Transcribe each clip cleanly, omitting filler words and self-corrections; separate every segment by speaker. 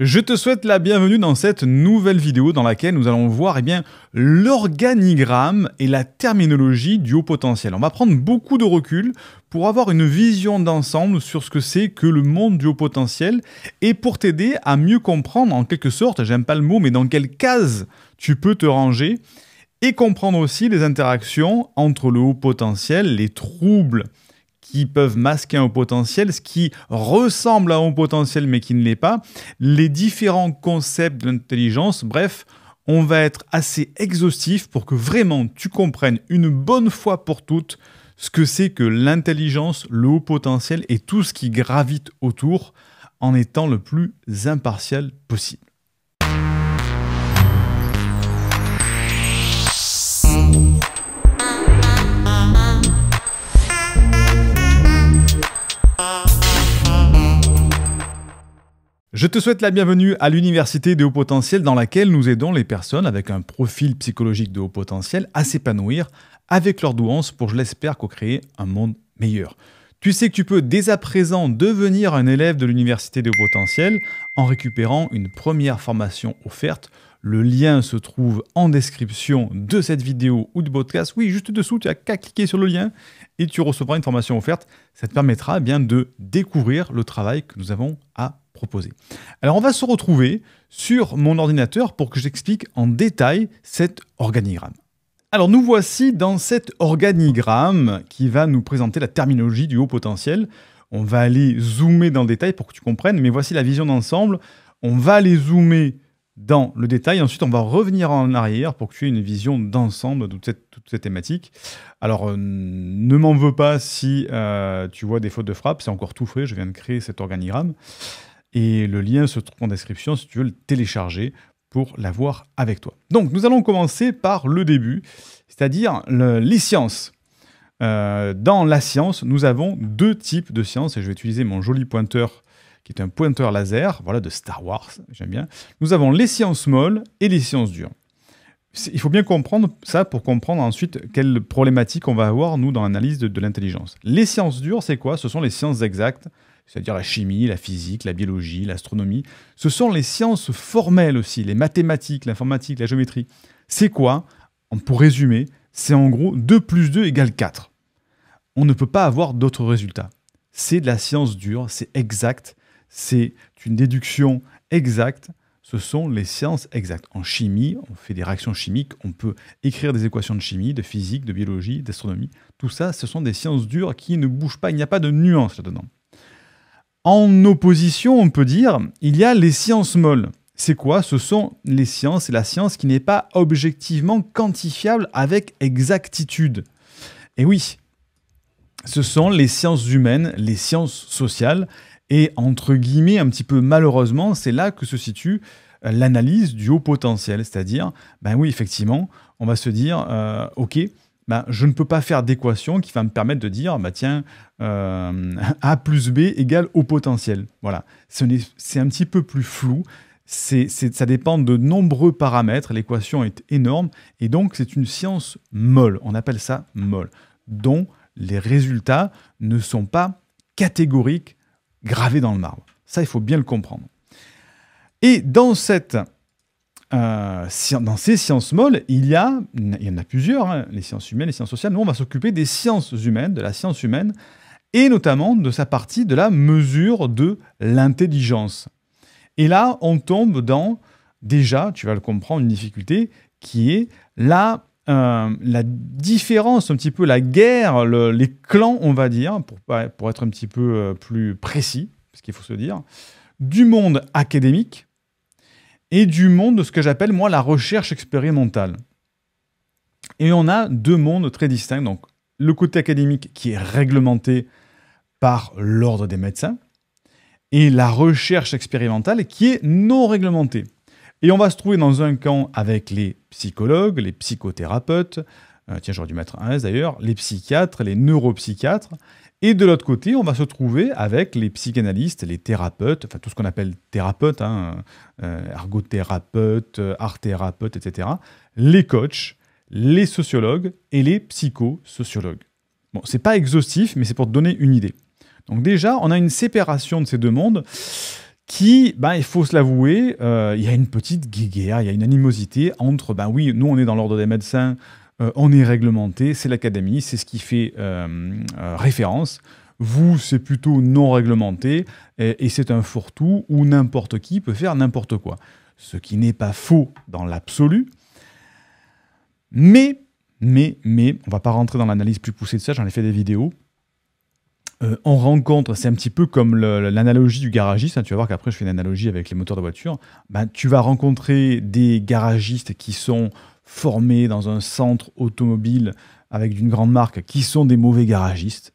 Speaker 1: Je te souhaite la bienvenue dans cette nouvelle vidéo dans laquelle nous allons voir l'organigramme et la terminologie du haut potentiel. On va prendre beaucoup de recul pour avoir une vision d'ensemble sur ce que c'est que le monde du haut potentiel et pour t'aider à mieux comprendre en quelque sorte, j'aime pas le mot, mais dans quelle case tu peux te ranger et comprendre aussi les interactions entre le haut potentiel, les troubles qui peuvent masquer un haut potentiel, ce qui ressemble à un haut potentiel mais qui ne l'est pas, les différents concepts de l'intelligence, bref, on va être assez exhaustif pour que vraiment tu comprennes une bonne fois pour toutes ce que c'est que l'intelligence, le haut potentiel et tout ce qui gravite autour en étant le plus impartial possible. Je te souhaite la bienvenue à l'Université des hauts potentiels dans laquelle nous aidons les personnes avec un profil psychologique de haut potentiel à s'épanouir avec leur douance pour, je l'espère, co-créer un monde meilleur. Tu sais que tu peux dès à présent devenir un élève de l'Université des hauts potentiels en récupérant une première formation offerte. Le lien se trouve en description de cette vidéo ou du podcast. Oui, juste dessous, tu n'as qu'à cliquer sur le lien et tu recevras une formation offerte. Ça te permettra de découvrir le travail que nous avons à proposer. Alors, on va se retrouver sur mon ordinateur pour que j'explique en détail cet organigramme. Alors, nous voici dans cet organigramme qui va nous présenter la terminologie du haut potentiel. On va aller zoomer dans le détail pour que tu comprennes, mais voici la vision d'ensemble. On va aller zoomer dans le détail. Ensuite, on va revenir en arrière pour que tu aies une vision d'ensemble de toute cette thématique. Alors, ne m'en veux pas si tu vois des fautes de frappe. C'est encore tout frais. Je viens de créer cet organigramme. Et le lien se trouve en description si tu veux le télécharger pour l'avoir avec toi. Donc, nous allons commencer par le début, c'est-à-dire les sciences. Dans la science, nous avons deux types de sciences, et je vais utiliser mon joli pointeur, qui est un pointeur laser, voilà, de Star Wars, j'aime bien. Nous avons les sciences molles et les sciences dures. Il faut bien comprendre ça pour comprendre ensuite quelle problématique on va avoir, nous, dans l'analyse de l'intelligence. Les sciences dures, c'est quoi? Ce sont les sciences exactes, c'est-à-dire la chimie, la physique, la biologie, l'astronomie. Ce sont les sciences formelles aussi, les mathématiques, l'informatique, la géométrie. C'est quoi? Pour résumer, c'est en gros 2 plus 2 égale 4. On ne peut pas avoir d'autres résultats. C'est de la science dure, c'est exact, c'est une déduction exacte. Ce sont les sciences exactes. En chimie, on fait des réactions chimiques, on peut écrire des équations de chimie, de physique, de biologie, d'astronomie. Tout ça, ce sont des sciences dures qui ne bougent pas, il n'y a pas de nuance là-dedans. En opposition, on peut dire, il y a les sciences molles. C'est quoi? Ce sont les sciences, c'est la science qui n'est pas objectivement quantifiable avec exactitude. Et oui, ce sont les sciences humaines, les sciences sociales, et entre guillemets, un petit peu malheureusement, c'est là que se situe l'analyse du haut potentiel. C'est-à-dire, ben oui, effectivement, on va se dire, ok, ben, je ne peux pas faire d'équation qui va me permettre de dire, bah, tiens, A plus B égale haut potentiel. Voilà, c'est un petit peu plus flou, ça dépend de nombreux paramètres, l'équation est énorme, et donc c'est une science molle, on appelle ça molle, dont les résultats ne sont pas catégoriques, gravés dans le marbre. Ça, il faut bien le comprendre. Et dans ces sciences molles, il y en a plusieurs, hein, les sciences humaines, les sciences sociales. Nous, on va s'occuper des sciences humaines, de la science humaine, et notamment de sa partie de la mesure de l'intelligence. Et là, on tombe dans, déjà, tu vas le comprendre, une difficulté qui est la différence, un petit peu la guerre, les clans, on va dire, pour être un petit peu plus précis, parce qu'il faut se dire, du monde académique, et du monde de ce que j'appelle, moi, la recherche expérimentale. Et on a deux mondes très distincts. Donc, le côté académique qui est réglementé par l'ordre des médecins, et la recherche expérimentale qui est non réglementée. Et on va se trouver dans un camp avec les psychologues, les psychothérapeutes, tiens, j'aurais dû mettre un S d'ailleurs, les psychiatres, les neuropsychiatres, et de l'autre côté, on va se trouver avec les psychanalystes, les thérapeutes, enfin tout ce qu'on appelle thérapeutes, hein, ergothérapeutes, art-thérapeutes, etc., les coachs, les sociologues et les psychosociologues. Bon, c'est pas exhaustif, mais c'est pour te donner une idée. Donc déjà, on a une séparation de ces deux mondes qui, ben, il faut se l'avouer, il y a une petite guéguerre, il y a une animosité entre, ben oui, nous on est dans l'ordre des médecins, on est réglementé, c'est l'académie, c'est ce qui fait référence. Vous, c'est plutôt non réglementé, et c'est un fourre-tout où n'importe qui peut faire n'importe quoi. Ce qui n'est pas faux dans l'absolu, mais, on ne va pas rentrer dans l'analyse plus poussée de ça, j'en ai fait des vidéos. On rencontre, c'est un petit peu comme l'analogie du garagiste, hein, tu vas voir qu'après je fais une analogie avec les moteurs de voiture, ben, tu vas rencontrer des garagistes qui sont formés dans un centre automobile avec une grande marque, qui sont des mauvais garagistes,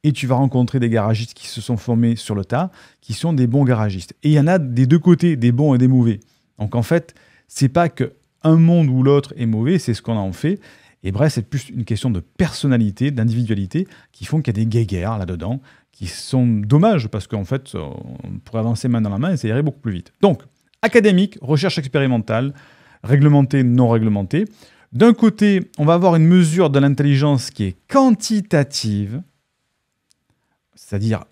Speaker 1: et tu vas rencontrer des garagistes qui se sont formés sur le tas, qui sont des bons garagistes. Et il y en a des deux côtés, des bons et des mauvais. Donc en fait, c'est pas qu'un monde ou l'autre est mauvais, c'est ce qu'on en fait. Et bref, c'est plus une question de personnalité, d'individualité, qui font qu'il y a des guéguerres là-dedans, qui sont dommages, parce qu'en fait, on pourrait avancer main dans la main et ça irait beaucoup plus vite. Donc, académique, recherche expérimentale, réglementée, non réglementée. D'un côté, on va avoir une mesure de l'intelligence qui est quantitative, c'est-à-dire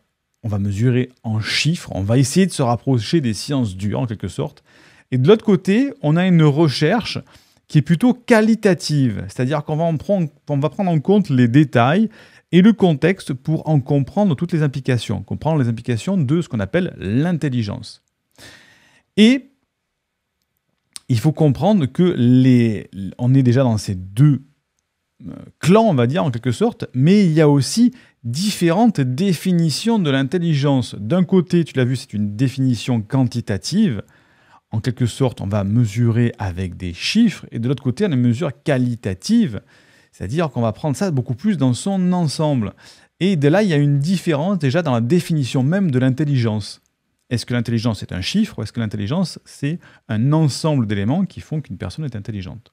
Speaker 1: on va mesurer en chiffres, on va essayer de se rapprocher des sciences dures, en quelque sorte. Et de l'autre côté, on a une recherche qui est plutôt qualitative, c'est-à-dire qu'on va prendre en compte les détails et le contexte pour en comprendre toutes les implications, comprendre les implications de ce qu'on appelle l'intelligence. Et il faut comprendre que on est déjà dans ces deux clans, on va dire, en quelque sorte, mais il y a aussi différentes définitions de l'intelligence. D'un côté, tu l'as vu, c'est une définition quantitative. En quelque sorte, on va mesurer avec des chiffres, et de l'autre côté, on a une mesure qualitative, c'est-à-dire qu'on va prendre ça beaucoup plus dans son ensemble. Et de là, il y a une différence déjà dans la définition même de l'intelligence. Est-ce que l'intelligence est un chiffre, ou est-ce que l'intelligence, c'est un ensemble d'éléments qui font qu'une personne est intelligente?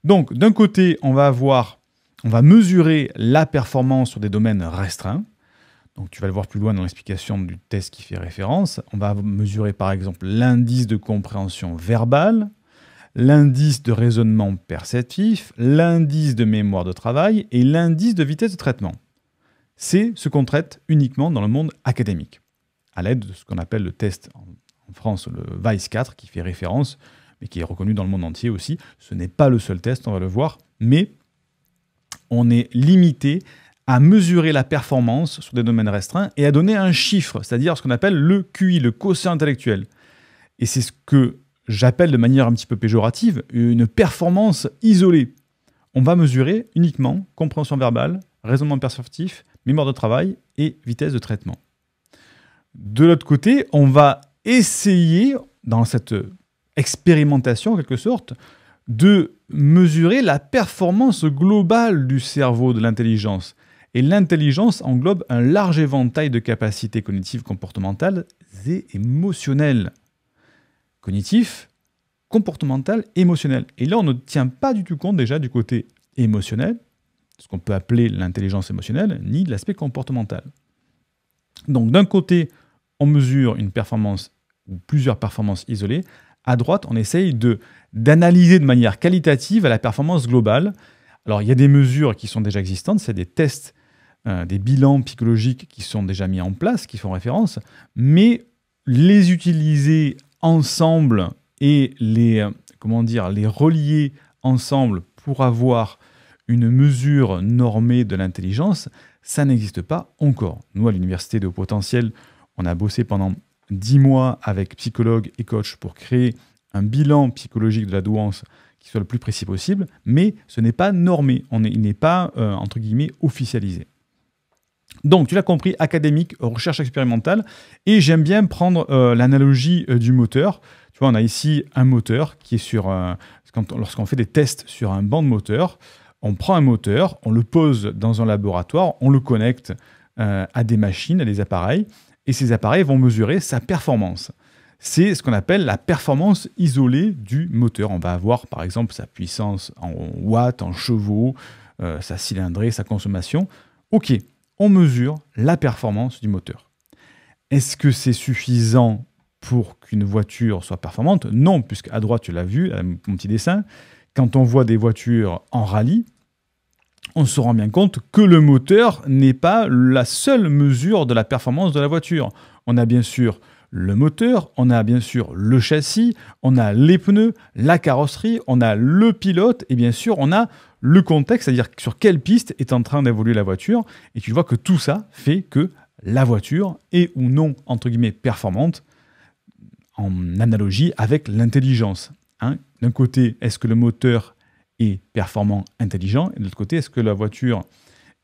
Speaker 1: Donc, d'un côté, on va mesurer la performance sur des domaines restreints. Donc tu vas le voir plus loin dans l'explication du test qui fait référence. On va mesurer par exemple l'indice de compréhension verbale, l'indice de raisonnement perceptif, l'indice de mémoire de travail et l'indice de vitesse de traitement. C'est ce qu'on traite uniquement dans le monde académique, à l'aide de ce qu'on appelle le test en France, le VICE 4, qui fait référence, mais qui est reconnu dans le monde entier aussi. Ce n'est pas le seul test, on va le voir, mais on est limité à mesurer la performance sur des domaines restreints et à donner un chiffre, c'est-à-dire ce qu'on appelle le QI, le quotient intellectuel. Et c'est ce que j'appelle de manière un petit peu péjorative une performance isolée. On va mesurer uniquement compréhension verbale, raisonnement perceptif, mémoire de travail et vitesse de traitement. De l'autre côté, on va essayer, dans cette expérimentation en quelque sorte, de mesurer la performance globale du cerveau de l'intelligence. Et l'intelligence englobe un large éventail de capacités cognitives, comportementales et émotionnelles. Cognitif, comportemental, émotionnel. Et là, on ne tient pas du tout compte déjà du côté émotionnel, ce qu'on peut appeler l'intelligence émotionnelle, ni de l'aspect comportemental. Donc d'un côté, on mesure une performance ou plusieurs performances isolées. À droite, on essaye d'analyser de manière qualitative la performance globale. Alors, il y a des mesures qui sont déjà existantes, c'est des tests, des bilans psychologiques qui sont déjà mis en place, qui font référence, mais les utiliser ensemble et les relier ensemble pour avoir une mesure normée de l'intelligence, ça n'existe pas encore. Nous, à l'Université de Haut Potentiel, on a bossé pendant 10 mois avec psychologues et coachs pour créer un bilan psychologique de la douance qui soit le plus précis possible, mais ce n'est pas normé, il n'est pas, entre guillemets, officialisé. Donc, tu l'as compris, académique, recherche expérimentale, et j'aime bien prendre l'analogie du moteur. Tu vois, on a ici un moteur qui est sur... lorsqu'on fait des tests sur un banc de moteur, on prend un moteur, on le pose dans un laboratoire, on le connecte à des machines, à des appareils, et ces appareils vont mesurer sa performance. C'est ce qu'on appelle la performance isolée du moteur. On va avoir par exemple sa puissance en watts, en chevaux, sa cylindrée, sa consommation. Ok, on mesure la performance du moteur. Est-ce que c'est suffisant pour qu'une voiture soit performante? Non, puisqu'à droite, tu l'as vu, mon petit dessin, quand on voit des voitures en rallye, on se rend bien compte que le moteur n'est pas la seule mesure de la performance de la voiture. On a bien sûr le moteur, on a bien sûr le châssis, on a les pneus, la carrosserie, on a le pilote et bien sûr on a le contexte, c'est-à-dire sur quelle piste est en train d'évoluer la voiture. Et tu vois que tout ça fait que la voiture est ou non, entre guillemets, performante en analogie avec l'intelligence. Hein. D'un côté, est-ce que le moteur est performant, intelligent, et de l'autre côté, est-ce que la voiture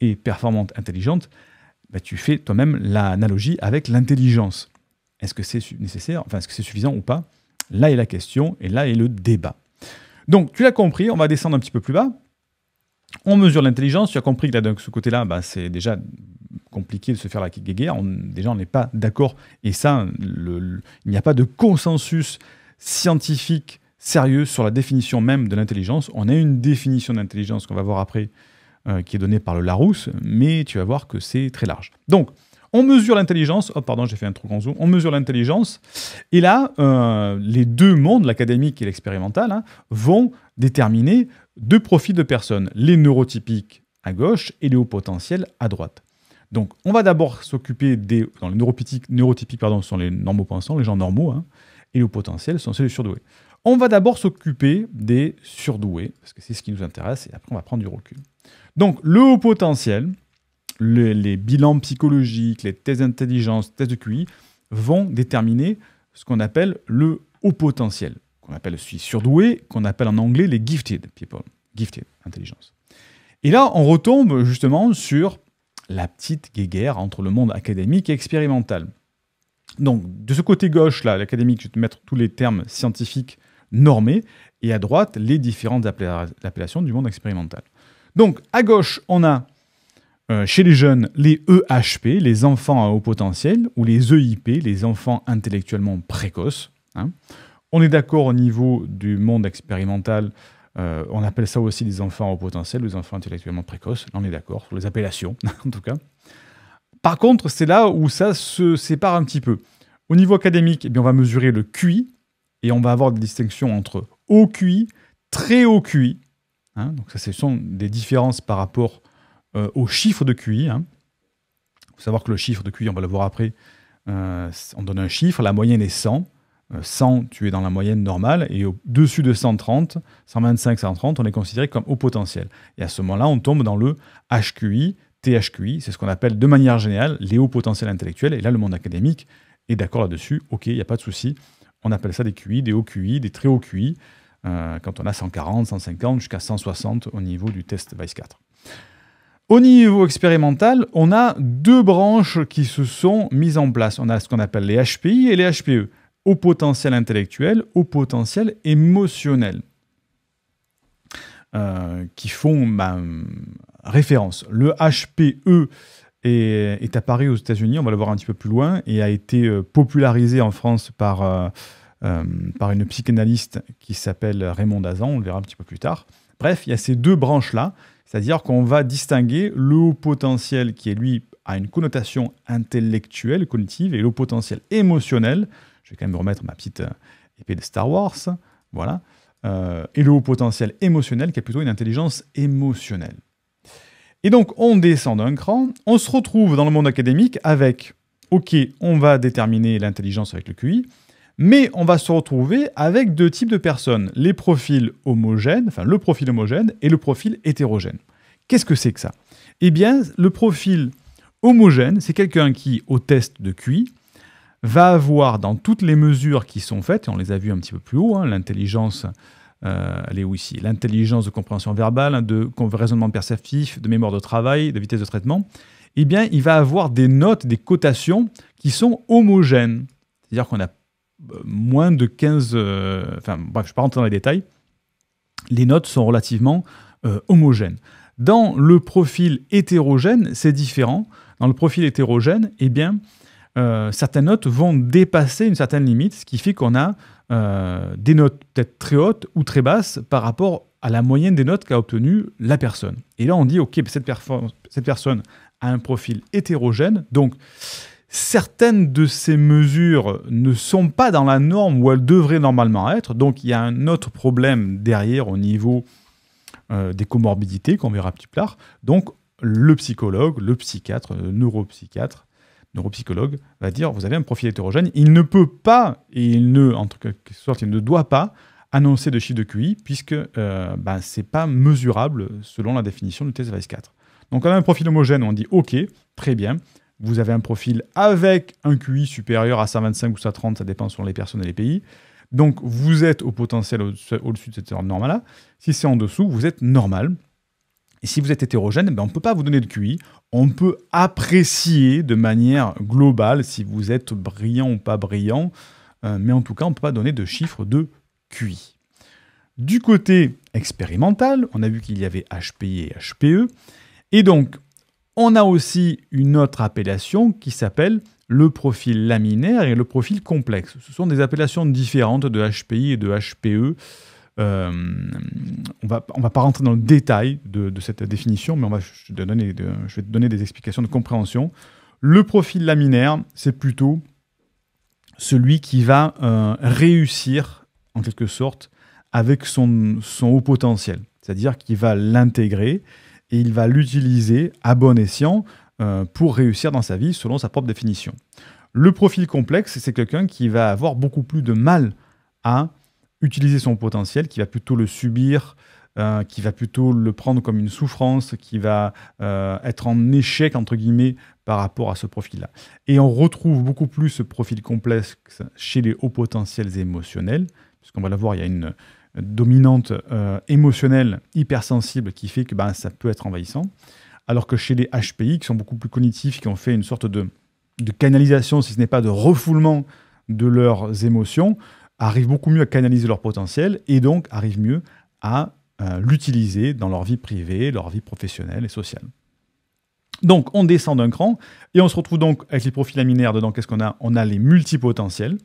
Speaker 1: est performante, intelligente? Tu fais toi-même l'analogie avec l'intelligence. Est-ce que c'est nécessaire, enfin, est-ce que c'est suffisant ou pas? Là est la question, et là est le débat. Donc, tu l'as compris, on va descendre un petit peu plus bas. On mesure l'intelligence. Tu as compris que là, de ce côté-là, c'est déjà compliqué de se faire la guéguerre. Déjà, on n'est pas d'accord. Et ça, il n'y a pas de consensus scientifique sérieux sur la définition même de l'intelligence. On a une définition d'intelligence qu'on va voir après, qui est donnée par le Larousse, mais tu vas voir que c'est très large. Donc, on mesure l'intelligence. Oh, pardon, j'ai fait un trop grand zoom. On mesure l'intelligence. Et là, les deux mondes, l'académique et l'expérimental, hein, vont déterminer deux profils de personnes. Les neurotypiques à gauche et les hauts potentiels à droite. Donc, on va d'abord s'occuper des... les neurotypiques, sont les normaux pensants, les gens normaux, hein, et les hauts potentiels sont ceux des surdoués. On va d'abord s'occuper des surdoués, parce que c'est ce qui nous intéresse, et après on va prendre du recul. Donc, le haut potentiel, les bilans psychologiques, les tests d'intelligence, tests de QI, vont déterminer ce qu'on appelle le haut potentiel, qu'on appelle aussi surdoué, qu'on appelle en anglais les gifted people, gifted intelligence. Et là, on retombe justement sur la petite guéguerre entre le monde académique et expérimental. Donc, de ce côté gauche, là, l'académique, je vais te mettre tous les termes scientifiques normés, et à droite, les différentes appellations du monde expérimental. Donc, à gauche, on a chez les jeunes les EHP, les enfants à haut potentiel, ou les EIP, les enfants intellectuellement précoces. Hein. On est d'accord au niveau du monde expérimental, on appelle ça aussi les enfants à haut potentiel, les enfants intellectuellement précoces. Là, on est d'accord sur les appellations, en tout cas. Par contre, c'est là où ça se sépare un petit peu. Au niveau académique, eh bien, on va mesurer le QI, et on va avoir des distinctions entre haut QI, très haut QI. Hein, donc ça, ce sont des différences par rapport au chiffre de QI. Hein. Il faut savoir que le chiffre de QI, on va le voir après, on donne un chiffre, la moyenne est 100. 100, tu es dans la moyenne normale, et au-dessus de 130, 125, 130, on est considéré comme haut potentiel. Et à ce moment-là, on tombe dans le HQI, THQI, c'est ce qu'on appelle de manière générale les hauts potentiels intellectuels, et là, le monde académique est d'accord là-dessus, ok, il n'y a pas de souci, on appelle ça des QI, des hauts QI, des très hauts QI, quand on a 140, 150, jusqu'à 160 au niveau du test VICE-4. Au niveau expérimental, on a deux branches qui se sont mises en place. On a ce qu'on appelle les HPI et les HPE. Au potentiel intellectuel, au potentiel émotionnel, qui font référence. Le HPE est apparu aux États-Unis, on va le voir un petit peu plus loin, et a été popularisé en France par une psychanalyste qui s'appelle Raymond Dazan, on le verra un petit peu plus tard. Bref, il y a ces deux branches-là, c'est-à-dire qu'on va distinguer le haut potentiel qui, lui, a une connotation intellectuelle, cognitive, et le haut potentiel émotionnel. Je vais quand même remettre ma petite épée de Star Wars, voilà. Et le haut potentiel émotionnel qui a plutôt une intelligence émotionnelle. Et donc, on descend d'un cran, on se retrouve dans le monde académique avec, ok, on va déterminer l'intelligence avec le QI, mais on va se retrouver avec deux types de personnes, les profils homogènes, enfin le profil homogène et le profil hétérogène. Qu'est-ce que c'est que ça? Eh bien, le profil homogène, c'est quelqu'un qui, au test de QI, va avoir dans toutes les mesures qui sont faites, et on les a vues un petit peu plus haut, hein, l'intelligence, elle est où ici? L'intelligence de compréhension verbale, de raisonnement perceptif, de mémoire de travail, de vitesse de traitement, eh bien, il va avoir des notes, des cotations qui sont homogènes. C'est-à-dire qu'on a moins de 15... bref, je ne vais pas rentrer dans les détails. Les notes sont relativement homogènes. Dans le profil hétérogène, c'est différent. Dans le profil hétérogène, eh bien, certaines notes vont dépasser une certaine limite, ce qui fait qu'on a des notes peut-être très hautes ou très basses par rapport à la moyenne des notes qu'a obtenue la personne. Et là, on dit, ok, cette personne a un profil hétérogène, donc certaines de ces mesures ne sont pas dans la norme où elles devraient normalement être, donc il y a un autre problème derrière au niveau des comorbidités qu'on verra plus tard. Donc le psychologue, le psychiatre, le neuropsychiatre, neuropsychologue, va dire vous avez un profil hétérogène. Il ne peut pas, et il ne, en quelque sorte, il ne doit pas annoncer de chiffre de QI, puisque ce n'est pas mesurable selon la définition du test Vice-4. Donc on a un profil homogène, on dit OK, très bien, vous avez un profil avec un QI supérieur à 125 ou 130, ça dépend selon les personnes et les pays. Donc vous êtes au potentiel au-dessus de cette norme normale-là. Si c'est en dessous, vous êtes normal. Et si vous êtes hétérogène, on ne peut pas vous donner de QI. On peut apprécier de manière globale si vous êtes brillant ou pas brillant, mais en tout cas, on ne peut pas donner de chiffre de QI. Du côté expérimental, on a vu qu'il y avait HPI et HPE. Et donc, on a aussi une autre appellation qui s'appelle le profil laminaire et le profil complexe. Ce sont des appellations différentes de HPI et de HPE. On va pas rentrer dans le détail de cette définition, mais je vais te donner des explications de compréhension. Le profil laminaire, c'est plutôt celui qui va réussir, en quelque sorte, avec son haut potentiel. C'est-à-dire qu'il va l'intégrer et il va l'utiliser à bon escient pour réussir dans sa vie selon sa propre définition. Le profil complexe, c'est quelqu'un qui va avoir beaucoup plus de mal à utiliser son potentiel, qui va plutôt le subir, qui va plutôt le prendre comme une souffrance, qui va être en échec, entre guillemets, par rapport à ce profil-là. Et on retrouve beaucoup plus ce profil complexe chez les hauts potentiels émotionnels, puisqu'on va le voir, il y a une dominante émotionnelle hypersensible qui fait que ça peut être envahissant, alors que chez les HPI, qui sont beaucoup plus cognitifs, qui ont fait une sorte de canalisation, si ce n'est pas de refoulement de leurs émotions, arrivent beaucoup mieux à canaliser leur potentiel et donc arrivent mieux à l'utiliser dans leur vie privée, leur vie professionnelle et sociale. Donc on descend d'un cran et on se retrouve donc avec les profils laminaires. Dedans, qu'est-ce qu'on a? On a les multipotentiels.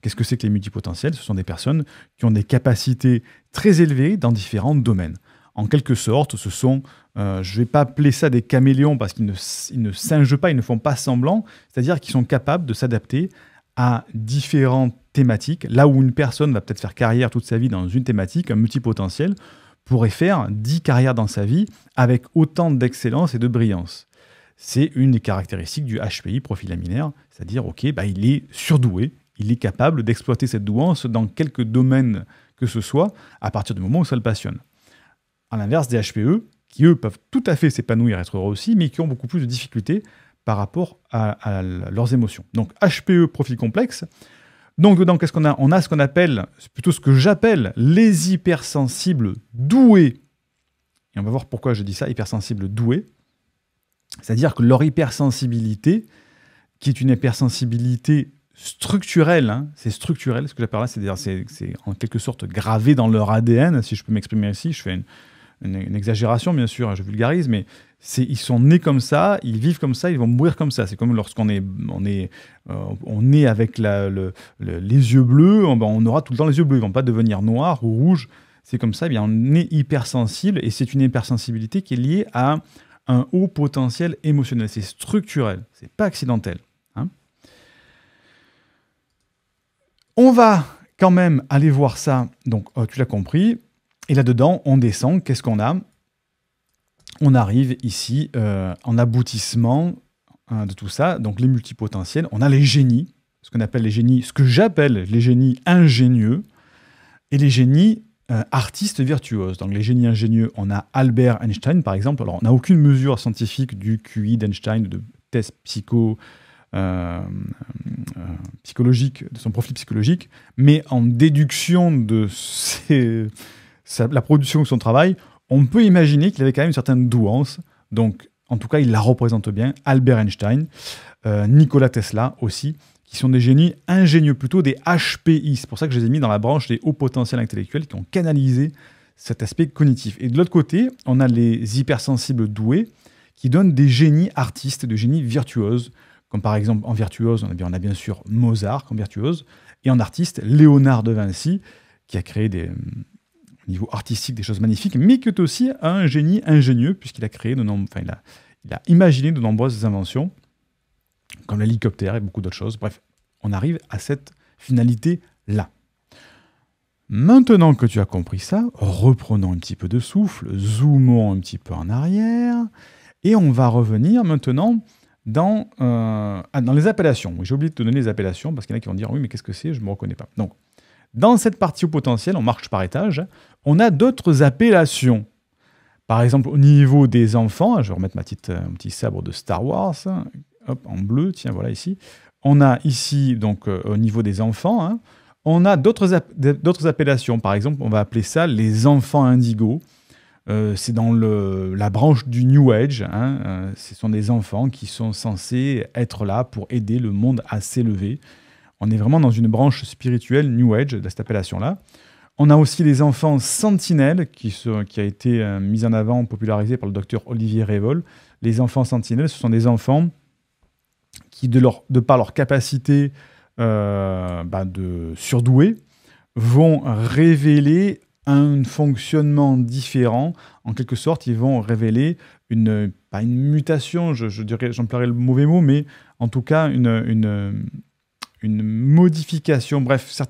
Speaker 1: Qu'est-ce que c'est que les multipotentiels? Ce sont des personnes qui ont des capacités très élevées dans différents domaines. En quelque sorte, ce sont, je ne vais pas appeler ça des caméléons parce qu'ils ne singent pas, ils ne font pas semblant, c'est-à-dire qu'ils sont capables de s'adapter à différentes thématiques. Là où une personne va peut-être faire carrière toute sa vie dans une thématique, un multipotentiel pourrait faire 10 carrières dans sa vie avec autant d'excellence et de brillance. C'est une des caractéristiques du HPI, profil laminaire, c'est-à-dire, il est surdoué, il est capable d'exploiter cette douance dans quelques domaines que ce soit, à partir du moment où ça le passionne. À l'inverse des HPE, qui eux peuvent tout à fait s'épanouir, être heureux aussi, mais qui ont beaucoup plus de difficultés par rapport à leurs émotions. Donc HPE, profil complexe. Donc dedans, qu'est-ce qu'on a? On a ce qu'on appelle, c'est plutôt ce que j'appelle les hypersensibles doués. Et on va voir pourquoi je dis ça, hypersensibles doués. C'est-à-dire que leur hypersensibilité, qui est une hypersensibilité structurelle, c'est structurel ce que j'appelle là, c'est-à-dire c'est en quelque sorte gravé dans leur ADN, si je peux m'exprimer ainsi, je fais une exagération bien sûr, je vulgarise, mais ils sont nés comme ça, ils vivent comme ça, ils vont mourir comme ça. C'est comme lorsqu'on est avec les yeux bleus, on aura tout le temps les yeux bleus, ils ne vont pas devenir noirs ou rouges. C'est comme ça, on est hypersensible et c'est une hypersensibilité qui est liée à un haut potentiel émotionnel. C'est structurel, c'est pas accidentel. On va quand même aller voir ça, donc tu l'as compris, et là-dedans, on descend, qu'est-ce qu'on a? On arrive ici en aboutissement de tout ça, donc les multipotentiels, on a les génies, ce que j'appelle les génies ingénieux, et les génies artistes virtuoses. Donc les génies ingénieux, on a Albert Einstein par exemple, alors on n'a aucune mesure scientifique du QI d'Einstein, de test psychologique, de son profil psychologique, mais en déduction de la production de son travail, on peut imaginer qu'il avait quand même une certaine douance. Donc, en tout cas, il la représente bien. Albert Einstein, Nikola Tesla aussi, qui sont des génies ingénieux, plutôt des HPI. C'est pour ça que je les ai mis dans la branche des hauts potentiels intellectuels qui ont canalisé cet aspect cognitif. Et de l'autre côté, on a les hypersensibles doués qui donnent des génies artistes, des génies virtuoses, comme par exemple en virtuose, on a bien sûr Mozart comme virtuose, et en artiste, Léonard de Vinci, qui a créé au niveau artistique des choses magnifiques, mais qui est aussi un génie ingénieux, puisqu'il a créé il a imaginé de nombreuses inventions, comme l'hélicoptère et beaucoup d'autres choses. Bref, on arrive à cette finalité-là. Maintenant que tu as compris ça, reprenons un petit peu de souffle, zoomons un petit peu en arrière, et on va revenir maintenant dans les appellations. Oui, j'ai oublié de te donner les appellations, parce qu'il y en a qui vont dire « Oui, mais qu'est-ce que c'est? Je ne me reconnais pas. » Donc, dans cette partie haut potentiel, on marche par étage, on a d'autres appellations. Par exemple, au niveau des enfants, je vais remettre mon petit sabre de Star Wars, hop, en bleu, tiens, voilà ici. On a ici, donc, au niveau des enfants, hein, on a d'autres appellations. Par exemple, on va appeler ça les enfants indigos. C'est dans la branche du New Age. Hein, ce sont des enfants qui sont censés être là pour aider le monde à s'élever. On est vraiment dans une branche spirituelle New Age de cette appellation-là. On a aussi les enfants sentinelles qui a été mis en avant, popularisé par le docteur Olivier Révol. Les enfants sentinelles, ce sont des enfants qui, de par leur capacité de surdouer, vont révéler un fonctionnement différent. En quelque sorte, ils vont révéler pas une mutation, j'emploierais le mauvais mot, mais en tout cas une modification, bref,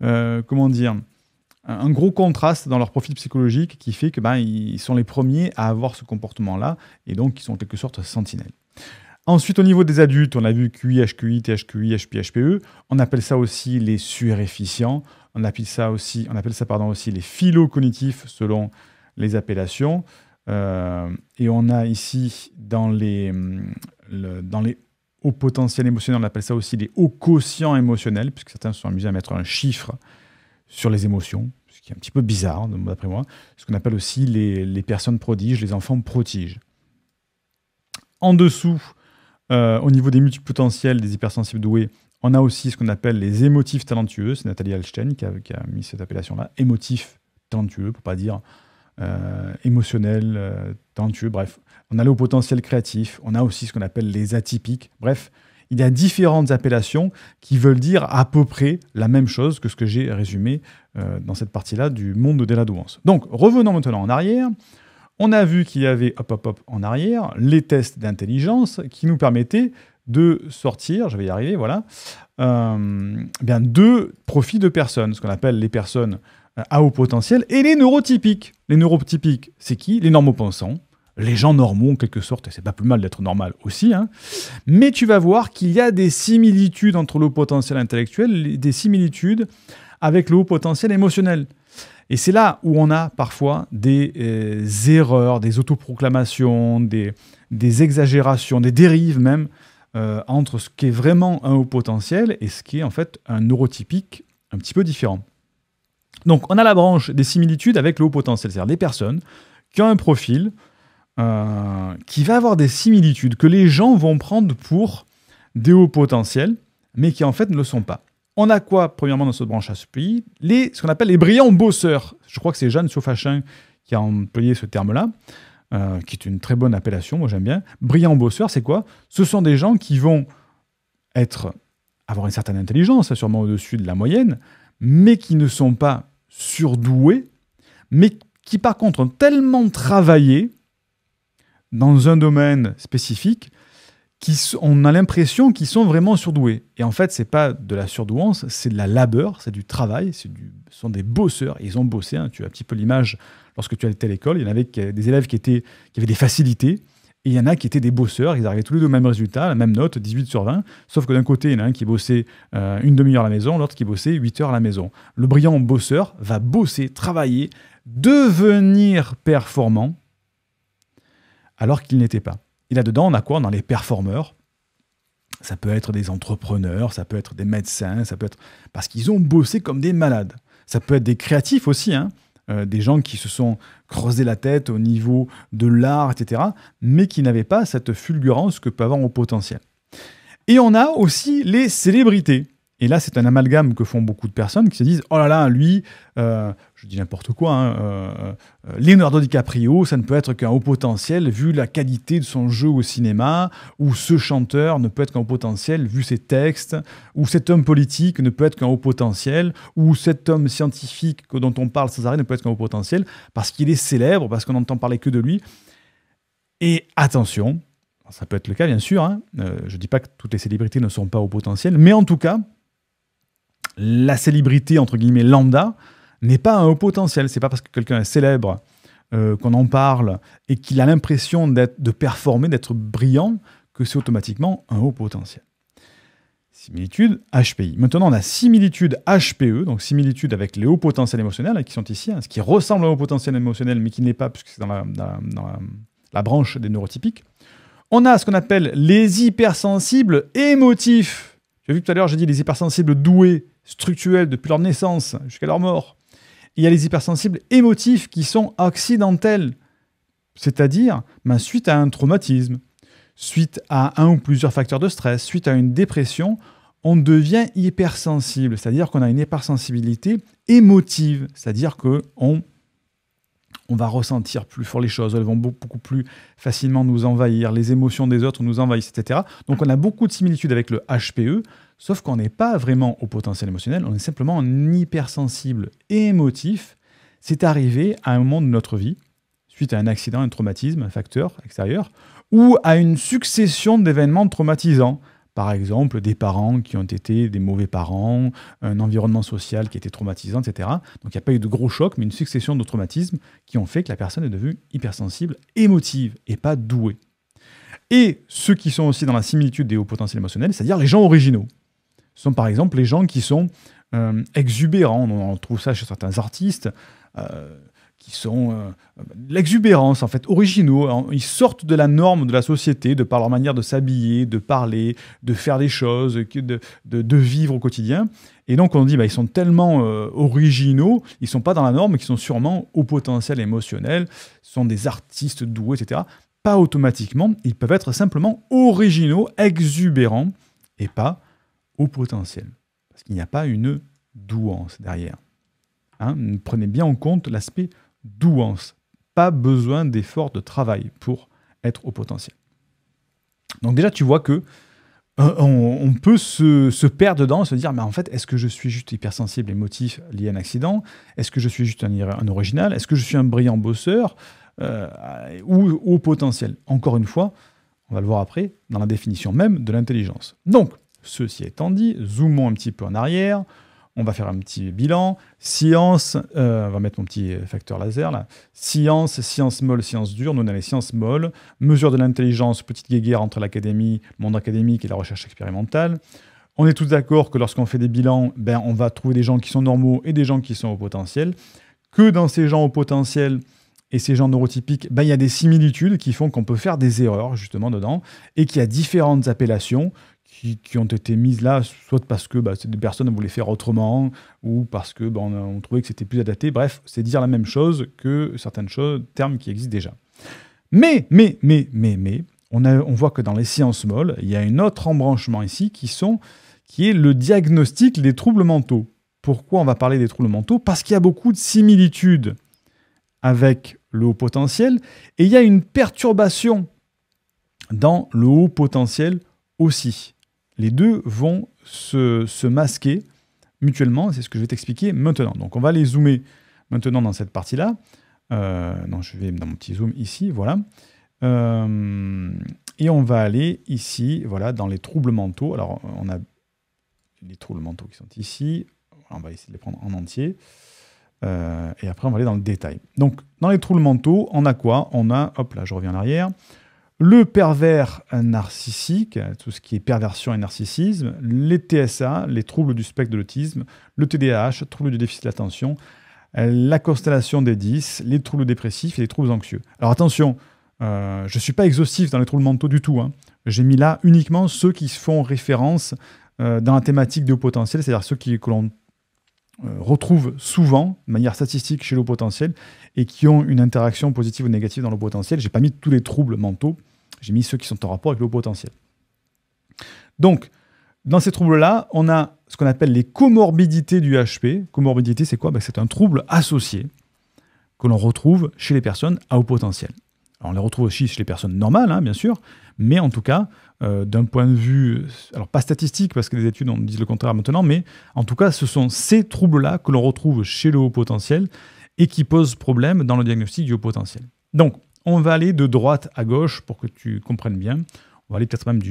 Speaker 1: un gros contraste dans leur profil psychologique qui fait que ils sont les premiers à avoir ce comportement-là et donc ils sont en quelque sorte sentinelles. Ensuite, au niveau des adultes, on a vu QI, HQI, THQI, HPI, HPE. On appelle ça aussi les suréfficients. On appelle ça aussi les phylocognitifs selon les appellations. Et on a ici dans les hauts potentiels émotionnels, on appelle ça aussi les hauts quotients émotionnels, puisque certains se sont amusés à mettre un chiffre sur les émotions, ce qui est un petit peu bizarre, d'après moi. Ce qu'on appelle aussi les personnes prodiges, les enfants prodiges. En dessous, au niveau des multipotentiels, des hypersensibles doués, on a aussi ce qu'on appelle les émotifs talentueux. C'est Nathalie Alstein qui a mis cette appellation-là. Émotifs talentueux, pour ne pas dire émotionnel, talentueux, bref. On a le haut potentiel créatif. On a aussi ce qu'on appelle les atypiques. Bref, il y a différentes appellations qui veulent dire à peu près la même chose que ce que j'ai résumé dans cette partie-là du monde de la douance. Donc, revenons maintenant en arrière. On a vu qu'il y avait, en arrière, les tests d'intelligence qui nous permettaient de sortir, je vais y arriver, voilà, deux profils de personnes, ce qu'on appelle les personnes à haut potentiel et les neurotypiques. Les neurotypiques, c'est qui? Les normopensants, les gens normaux en quelque sorte, et c'est pas plus mal d'être normal aussi, hein. Mais tu vas voir qu'il y a des similitudes entre le haut potentiel intellectuel, des similitudes avec le haut potentiel émotionnel. Et c'est là où on a parfois des erreurs, des autoproclamations, des exagérations, des dérives même, entre ce qui est vraiment un haut potentiel et ce qui est en fait un neurotypique un petit peu différent. Donc on a la branche des similitudes avec le haut potentiel, c'est-à-dire des personnes qui ont un profil qui va avoir des similitudes que les gens vont prendre pour des hauts potentiels, mais qui en fait ne le sont pas. On a quoi, premièrement, dans cette branche HPI? Ce qu'on appelle les brillants bosseurs. Je crois que c'est Jeanne Saufachin qui a employé ce terme-là, qui est une très bonne appellation, moi j'aime bien. Brillants bosseurs, c'est quoi? Ce sont des gens qui vont avoir une certaine intelligence, sûrement au-dessus de la moyenne, mais qui ne sont pas surdoués, mais qui par contre ont tellement travaillé dans un domaine spécifique on a l'impression qu'ils sont vraiment surdoués. Et en fait, c'est pas de la surdouance, c'est de la labeur, c'est du travail, ce sont des bosseurs. Et ils ont bossé, hein, tu as un petit peu l'image lorsque tu étais à l'école, il y en avait des élèves qui avaient des facilités, et il y en a qui étaient des bosseurs, ils arrivaient tous les deux au même résultat, la même note, 18 sur 20, sauf que d'un côté, il y en a un qui bossait une demi-heure à la maison, l'autre qui bossait 8 heures à la maison. Le brillant bosseur va bosser, travailler, devenir performant, alors qu'il n'était pas. Et là-dedans, on a quoi? On a les performeurs. Ça peut être des entrepreneurs, ça peut être des médecins, ça peut être... Parce qu'ils ont bossé comme des malades. Ça peut être des créatifs aussi, hein, des gens qui se sont creusés la tête au niveau de l'art, etc., mais qui n'avaient pas cette fulgurance que peut avoir au potentiel. Et on a aussi les célébrités. Et là, c'est un amalgame que font beaucoup de personnes qui se disent « Oh là là, lui, je dis n'importe quoi, hein, Leonardo DiCaprio, ça ne peut être qu'un haut potentiel vu la qualité de son jeu au cinéma, ou ce chanteur ne peut être qu'un haut potentiel vu ses textes, ou cet homme politique ne peut être qu'un haut potentiel, ou cet homme scientifique dont on parle sans arrêt ne peut être qu'un haut potentiel parce qu'il est célèbre, parce qu'on n'entend parler que de lui. » Et attention, ça peut être le cas bien sûr, hein, je ne dis pas que toutes les célébrités ne sont pas haut potentiel, mais en tout cas, la célébrité, entre guillemets, lambda, n'est pas un haut potentiel. C'est pas parce que quelqu'un est célèbre qu'on en parle et qu'il a l'impression de performer, d'être brillant, que c'est automatiquement un haut potentiel. Similitude HPI. Maintenant, on a similitude HPE, donc similitude avec les hauts potentiels émotionnels qui sont ici, ce qui ressemble à un haut potentiel émotionnel, mais qui n'est pas, puisque c'est dans la branche des neurotypiques. On a ce qu'on appelle les hypersensibles émotifs. Tu as vu que tout à l'heure, j'ai dit les hypersensibles doués, structurels depuis leur naissance jusqu'à leur mort. Il y a les hypersensibles émotifs qui sont accidentels, c'est-à-dire suite à un traumatisme, suite à un ou plusieurs facteurs de stress, suite à une dépression, on devient hypersensible, c'est-à-dire qu'on a une hypersensibilité émotive, c'est-à-dire qu'on va ressentir plus fort les choses, elles vont beaucoup plus facilement nous envahir, les émotions des autres nous envahissent, etc. Donc on a beaucoup de similitudes avec le HPE, sauf qu'on n'est pas vraiment au potentiel émotionnel, on est simplement un hypersensible émotif. C'est arrivé à un moment de notre vie, suite à un accident, un traumatisme, un facteur extérieur, ou à une succession d'événements traumatisants. Par exemple, des parents qui ont été des mauvais parents, un environnement social qui était traumatisant, etc. Donc il n'y a pas eu de gros chocs, mais une succession de traumatismes qui ont fait que la personne est devenue hypersensible, émotive, et pas douée. Et ceux qui sont aussi dans la similitude des hauts potentiels émotionnels, c'est-à-dire les gens originaux. Ce sont par exemple les gens qui sont exubérants. On trouve ça chez certains artistes, qui sont l'exubérance, en fait, originaux. Ils sortent de la norme de la société, de par leur manière de s'habiller, de parler, de faire des choses, de vivre au quotidien. Et donc, on dit, ils sont tellement originaux, ils ne sont pas dans la norme, qui sont sûrement au potentiel émotionnel, sont des artistes doués, etc. Pas automatiquement, ils peuvent être simplement originaux, exubérants, et pas au potentiel. Parce qu'il n'y a pas une douance derrière. Prenez bien en compte l'aspect douance. Pas besoin d'effort de travail pour être au potentiel. Donc déjà, tu vois que on peut se perdre dedans et se dire, mais en fait, est-ce que je suis juste hypersensible, émotif, lié à un accident? Est-ce que je suis juste un original? Est-ce que je suis un brillant bosseur ou au potentiel? Encore une fois, on va le voir après, dans la définition même de l'intelligence. Donc, ceci étant dit, zoomons un petit peu en arrière. On va faire un petit bilan. Science, on va mettre mon petit facteur laser là. Science molle, science dure. Nous, on a les sciences molles. Mesure de l'intelligence, petite guéguerre entre l'académie, le monde académique et la recherche expérimentale. On est tous d'accord que lorsqu'on fait des bilans, on va trouver des gens qui sont normaux et des gens qui sont au potentiel. Que dans ces gens au potentiel et ces gens neurotypiques, il y a des similitudes qui font qu'on peut faire des erreurs justement dedans et qu'il y a différentes appellations qui ont été mises là, soit parce que des personnes voulaient faire autrement, ou parce que on trouvait que c'était plus adapté. Bref, c'est dire la même chose que certaines choses, termes qui existent déjà. Mais, on voit que dans les sciences molles, il y a un autre embranchement ici qui est le diagnostic des troubles mentaux. Pourquoi on va parler des troubles mentaux? Parce qu'il y a beaucoup de similitudes avec le haut potentiel, et il y a une perturbation dans le haut potentiel aussi. Les deux vont se masquer mutuellement, c'est ce que je vais t'expliquer maintenant. Donc on va les zoomer maintenant dans cette partie-là. Je vais dans mon petit zoom ici, voilà. Et on va aller ici, voilà, dans les troubles mentaux. Alors on a les troubles mentaux qui sont ici. On va essayer de les prendre en entier. Et après on va aller dans le détail. Donc dans les troubles mentaux, on a quoi? On a, hop là, je reviens en arrière. Le pervers narcissique, tout ce qui est perversion et narcissisme, les TSA, les troubles du spectre de l'autisme, le TDAH, troubles du déficit de l'attention, la constellation des 10, les troubles dépressifs et les troubles anxieux. Alors attention, je ne suis pas exhaustif dans les troubles mentaux du tout. J'ai mis là uniquement ceux qui font référence dans la thématique du haut potentiel, c'est-à-dire ceux que l'on retrouve souvent, de manière statistique, chez le haut potentiel, et qui ont une interaction positive ou négative dans le haut potentiel. Je n'ai pas mis tous les troubles mentaux, j'ai mis ceux qui sont en rapport avec le haut potentiel. Donc, dans ces troubles-là, on a ce qu'on appelle les comorbidités du HP. Comorbidité, c'est quoi? C'est un trouble associé que l'on retrouve chez les personnes à haut potentiel. Alors, on les retrouve aussi chez les personnes normales, bien sûr, mais en tout cas, d'un point de vue, alors pas statistique, parce que les études en disent le contraire maintenant, mais en tout cas, ce sont ces troubles-là que l'on retrouve chez le haut potentiel et qui posent problème dans le diagnostic du haut potentiel. Donc, on va aller de droite à gauche pour que tu comprennes bien. On va aller peut-être même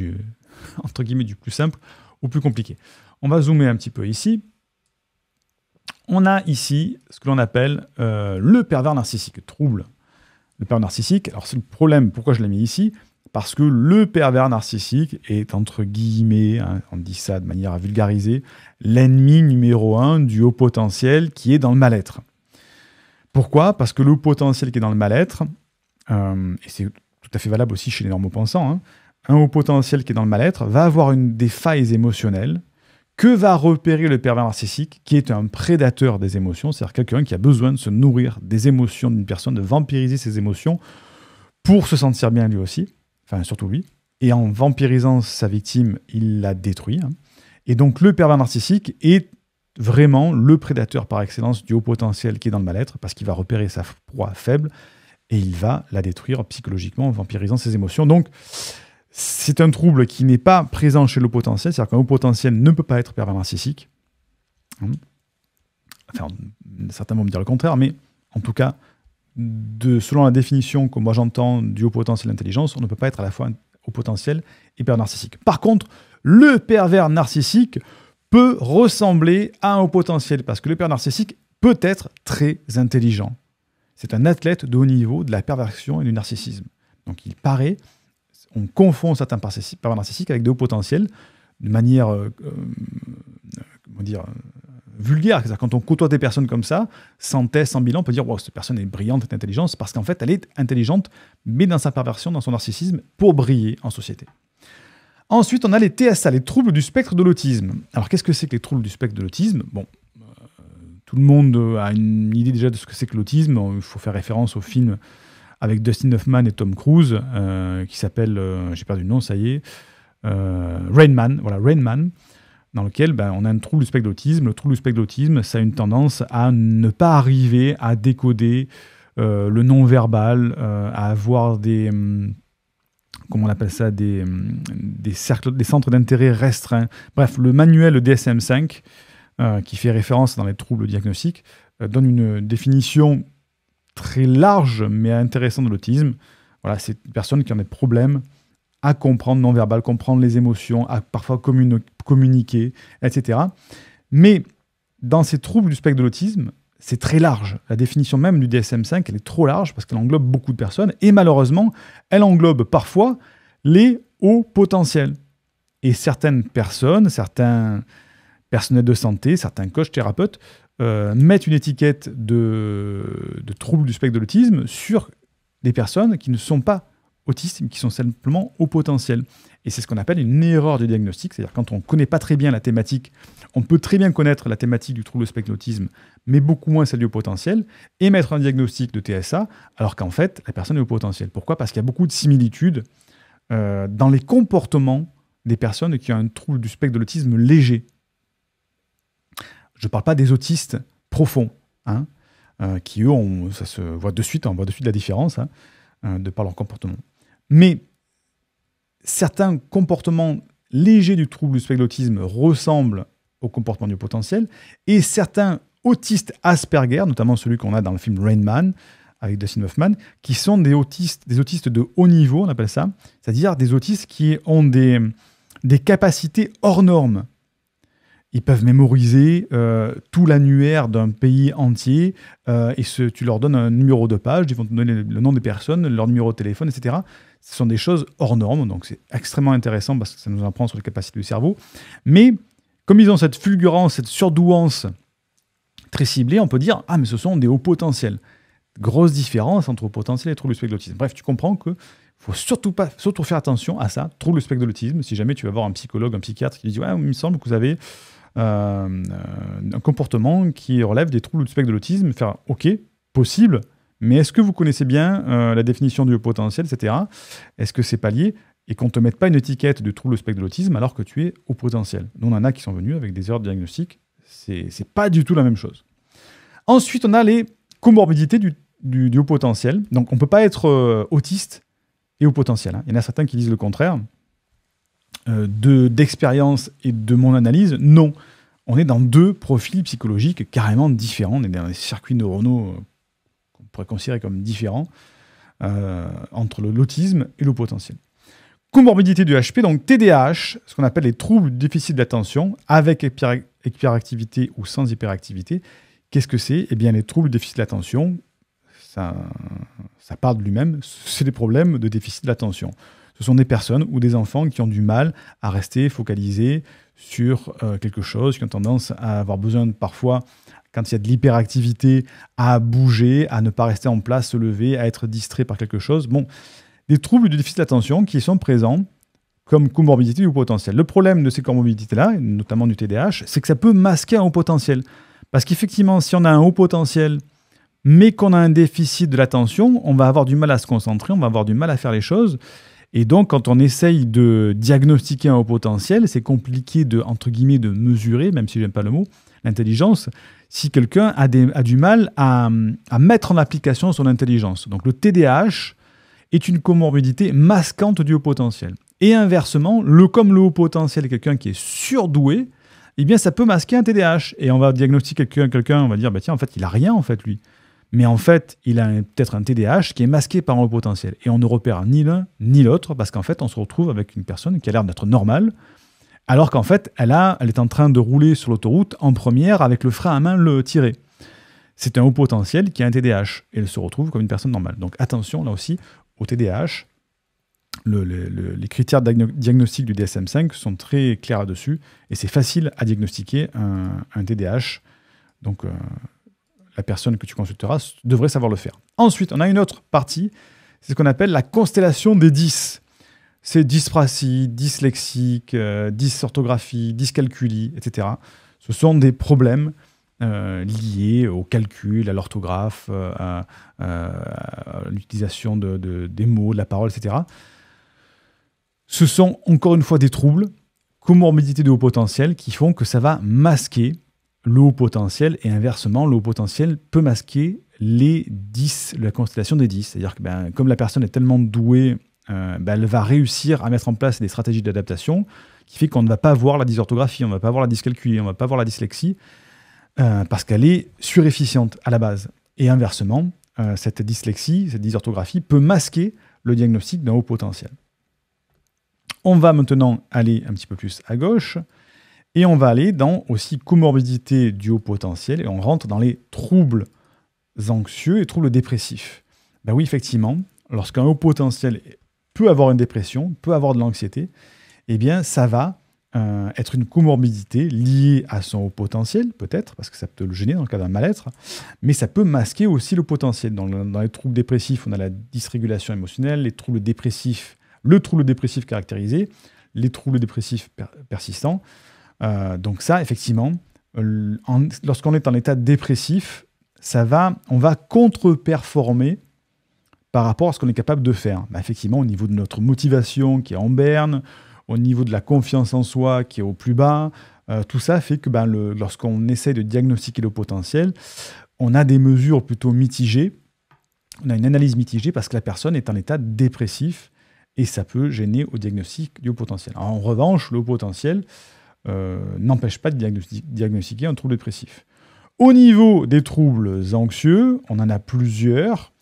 Speaker 1: entre guillemets, du plus simple au plus compliqué. On va zoomer un petit peu ici. On a ici ce que l'on appelle le pervers narcissique, trouble. Le pervers narcissique, alors c'est le problème, pourquoi je l'ai mis ici? Parce que le pervers narcissique est, entre guillemets, hein, on dit ça de manière à vulgariser, l'ennemi numéro 1 du haut potentiel qui est dans le mal-être. Pourquoi? Parce que le haut potentiel qui est dans le mal-être, et c'est tout à fait valable aussi chez les normaux-pensants, hein, un haut potentiel qui est dans le mal-être va avoir des failles émotionnelles que va repérer le pervers narcissique, qui est un prédateur des émotions, c'est-à-dire quelqu'un qui a besoin de se nourrir des émotions d'une personne, de vampiriser ses émotions pour se sentir bien lui aussi, enfin surtout lui, et en vampirisant sa victime, il la détruit. Hein. Et donc le pervers narcissique est vraiment le prédateur par excellence du haut potentiel qui est dans le mal-être, parce qu'il va repérer sa proie faible, et il va la détruire psychologiquement en vampirisant ses émotions. Donc c'est un trouble qui n'est pas présent chez le haut potentiel, c'est-à-dire qu'un haut potentiel ne peut pas être pervers narcissique. Hein. Enfin, certains vont me dire le contraire, mais en tout cas, selon la définition que moi j'entends du haut potentiel d'intelligence, on ne peut pas être à la fois un haut potentiel et pervers narcissique. Par contre, le pervers narcissique peut ressembler à un haut potentiel, parce que le pervers narcissique peut être très intelligent. C'est un athlète de haut niveau de la perversion et du narcissisme. Donc il paraît, on confond certains pervers narcissiques avec des hauts potentiels de manière vulgaire. C'est-à-dire quand on côtoie des personnes comme ça, sans test, sans bilan, on peut dire wow, cette personne est brillante, est intelligente, parce qu'en fait elle est intelligente, mais dans sa perversion, dans son narcissisme, pour briller en société. Ensuite, on a les TSA, les troubles du spectre de l'autisme. Alors qu'est-ce que c'est que les troubles du spectre de l'autisme? Bon, tout le monde a une idée déjà de ce que c'est que l'autisme. Il faut faire référence au film avec Dustin Hoffman et Tom Cruise, qui s'appelle, j'ai perdu le nom, ça y est, Rain Man, voilà, Rain Man, dans lequel on a un trouble du spectre de l'autisme. Le trouble du spectre de l'autisme, ça a une tendance à ne pas arriver à décoder le non-verbal, à avoir des, comment on appelle ça, des cercles, des centres d'intérêt restreints. Bref, le manuel DSM-5, qui fait référence dans les troubles diagnostiques, donne une définition très large mais intéressante de l'autisme. Voilà, c'est une personne qui a des problèmes à comprendre non-verbal, comprendre les émotions, à parfois communiquer, etc. Mais dans ces troubles du spectre de l'autisme, c'est très large. La définition même du DSM-5, elle est trop large parce qu'elle englobe beaucoup de personnes et malheureusement, elle englobe parfois les hauts potentiels. Et certaines personnes, certains personnels de santé, certains coachs, thérapeutes, mettent une étiquette de trouble du spectre de l'autisme sur des personnes qui ne sont pas autistes, mais qui sont simplement hauts potentiels. Et c'est ce qu'on appelle une erreur de diagnostic, c'est-à-dire quand on ne connaît pas très bien la thématique, on peut très bien connaître la thématique du trouble du spectre de l'autisme, mais beaucoup moins celle du haut potentiel, et mettre un diagnostic de TSA, alors qu'en fait, la personne est au potentiel. Pourquoi? Parce qu'il y a beaucoup de similitudes dans les comportements des personnes qui ont un trouble du spectre de l'autisme léger. Je ne parle pas des autistes profonds, hein, qui eux, ça se voit de suite, on voit de suite la différence, hein, de par leur comportement. Mais certains comportements légers du trouble du spectre de l'autisme ressemblent au comportement du potentiel, et certains autistes Asperger, notamment celui qu'on a dans le film Rain Man, avec Dustin Hoffman, qui sont des autistes de haut niveau, on appelle ça, c'est-à-dire des autistes qui ont des capacités hors normes. Ils peuvent mémoriser tout l'annuaire d'un pays entier et tu leur donnes un numéro de page, ils vont te donner le nom des personnes, leur numéro de téléphone, etc. Ce sont des choses hors normes, donc c'est extrêmement intéressant parce que ça nous apprend sur les capacités du cerveau. Mais comme ils ont cette fulgurance, cette surdouance très ciblée, on peut dire « Ah, mais ce sont des hauts potentiels ». Grosse différence entre haut potentiel et trouble du spectre de l'autisme. Bref, tu comprends que faut surtout faire attention à ça, trouble du spectre de l'autisme. Si jamais tu vas voir un psychologue, un psychiatre qui dit « Ouais, il me semble que vous avez un comportement qui relève des troubles du spectre de l'autisme », faire « Ok, possible, mais est-ce que vous connaissez bien la définition du haut potentiel, etc. Est-ce que c'est pas lié ?» Et qu'on ne te mette pas une étiquette de trouble du spectre de l'autisme alors que tu es au potentiel. Nous, on en a qui sont venus avec des erreurs de diagnostic. C'est pas du tout la même chose. Ensuite, on a les comorbidités du haut potentiel. Donc, on ne peut pas être autiste et haut potentiel. Hein. Il y en a certains qui disent le contraire. D'expérience et de mon analyse, non. On est dans deux profils psychologiques carrément différents. On est dans des circuits neuronaux qu'on pourrait considérer comme différents entre l'autisme et le potentiel. Comorbidité du HP, donc TDAH, ce qu'on appelle les troubles du déficit d'attention, avec hyperactivité ou sans hyperactivité. Qu'est-ce que c'est? Eh bien, les troubles du déficit d'attention, ça parle de lui-même, c'est des problèmes de déficit d'attention. ce sont des personnes ou des enfants qui ont du mal à rester focalisés sur quelque chose, qui ont tendance à avoir besoin parfois, quand il y a de l'hyperactivité, à bouger, à ne pas rester en place, se lever, à être distrait par quelque chose. Bon, des troubles du déficit d'attention qui sont présents comme comorbidité du haut potentiel. Le problème de ces comorbidités-là, notamment du TDAH, c'est que ça peut masquer un haut potentiel. Parce qu'effectivement, si on a un haut potentiel, mais qu'on a un déficit de l'attention, on va avoir du mal à se concentrer, on va avoir du mal à faire les choses. Et donc, quand on essaye de diagnostiquer un haut potentiel, c'est compliqué de, entre guillemets, de mesurer, même si j'aime pas le mot, l'intelligence, si quelqu'un a du mal à mettre en application son intelligence. Donc, le TDAH est une comorbidité masquante du haut potentiel. Et inversement, comme le haut potentiel est quelqu'un qui est surdoué, eh bien, ça peut masquer un TDAH. Et on va diagnostiquer quelqu'un, on va dire, bah, tiens, en fait, il n'a rien, en fait, lui. Mais en fait, il a peut-être un TDAH qui est masqué par un haut potentiel. Et on ne repère ni l'un ni l'autre, parce qu'en fait, on se retrouve avec une personne qui a l'air d'être normale, alors qu'en fait, elle est en train de rouler sur l'autoroute en première avec le frein à main le tiré. C'est un haut potentiel qui a un TDAH. Et elle se retrouve comme une personne normale. Donc attention, là aussi, au TDAH. Les critères diagnostiques du DSM-5 sont très clairs là-dessus. Et c'est facile à diagnostiquer un TDAH. Donc, la personne que tu consulteras devrait savoir le faire. Ensuite, on a une autre partie, c'est ce qu'on appelle la constellation des 10. C'est dyspraxie, dyslexique, dysorthographie, dyscalculie, etc. Ce sont des problèmes liés au calcul, à l'orthographe, à l'utilisation des mots, de la parole, etc. Ce sont encore une fois des troubles, comorbidités de haut potentiel, qui font que ça va masquer le haut potentiel, et inversement, le haut potentiel peut masquer les 10, la constellation des 10. C'est-à-dire que comme la personne est tellement douée, elle va réussir à mettre en place des stratégies d'adaptation qui fait qu'on ne va pas voir la dysorthographie, on ne va pas voir la dyscalculie, on ne va pas voir la dyslexie, parce qu'elle est surefficiente à la base. Et inversement, cette dyslexie, cette dysorthographie peut masquer le diagnostic d'un haut potentiel. On va maintenant aller un petit peu plus à gauche. Et on va aller dans aussi comorbidité du haut potentiel, et on rentre dans les troubles anxieux et troubles dépressifs. Ben oui, effectivement, lorsqu'un haut potentiel peut avoir une dépression, peut avoir de l'anxiété, eh bien, ça va être une comorbidité liée à son haut potentiel, peut-être, parce que ça peut le gêner dans le cas d'un mal-être, mais ça peut masquer aussi le potentiel. Dans les troubles dépressifs, on a la dysrégulation émotionnelle, les troubles dépressifs, le trouble dépressif caractérisé, les troubles dépressifs persistants. Donc ça, effectivement, lorsqu'on est en état dépressif, on va contre-performer par rapport à ce qu'on est capable de faire. Effectivement, au niveau de notre motivation qui est en berne, au niveau de la confiance en soi qui est au plus bas, tout ça fait que lorsqu'on essaie de diagnostiquer le potentiel, on a des mesures plutôt mitigées, on a une analyse mitigée parce que la personne est en état dépressif et ça peut gêner au diagnostic du haut potentiel. Alors, en revanche, le haut potentiel n'empêche pas de diagnostiquer un trouble dépressif. Au niveau des troubles anxieux, on en a plusieurs.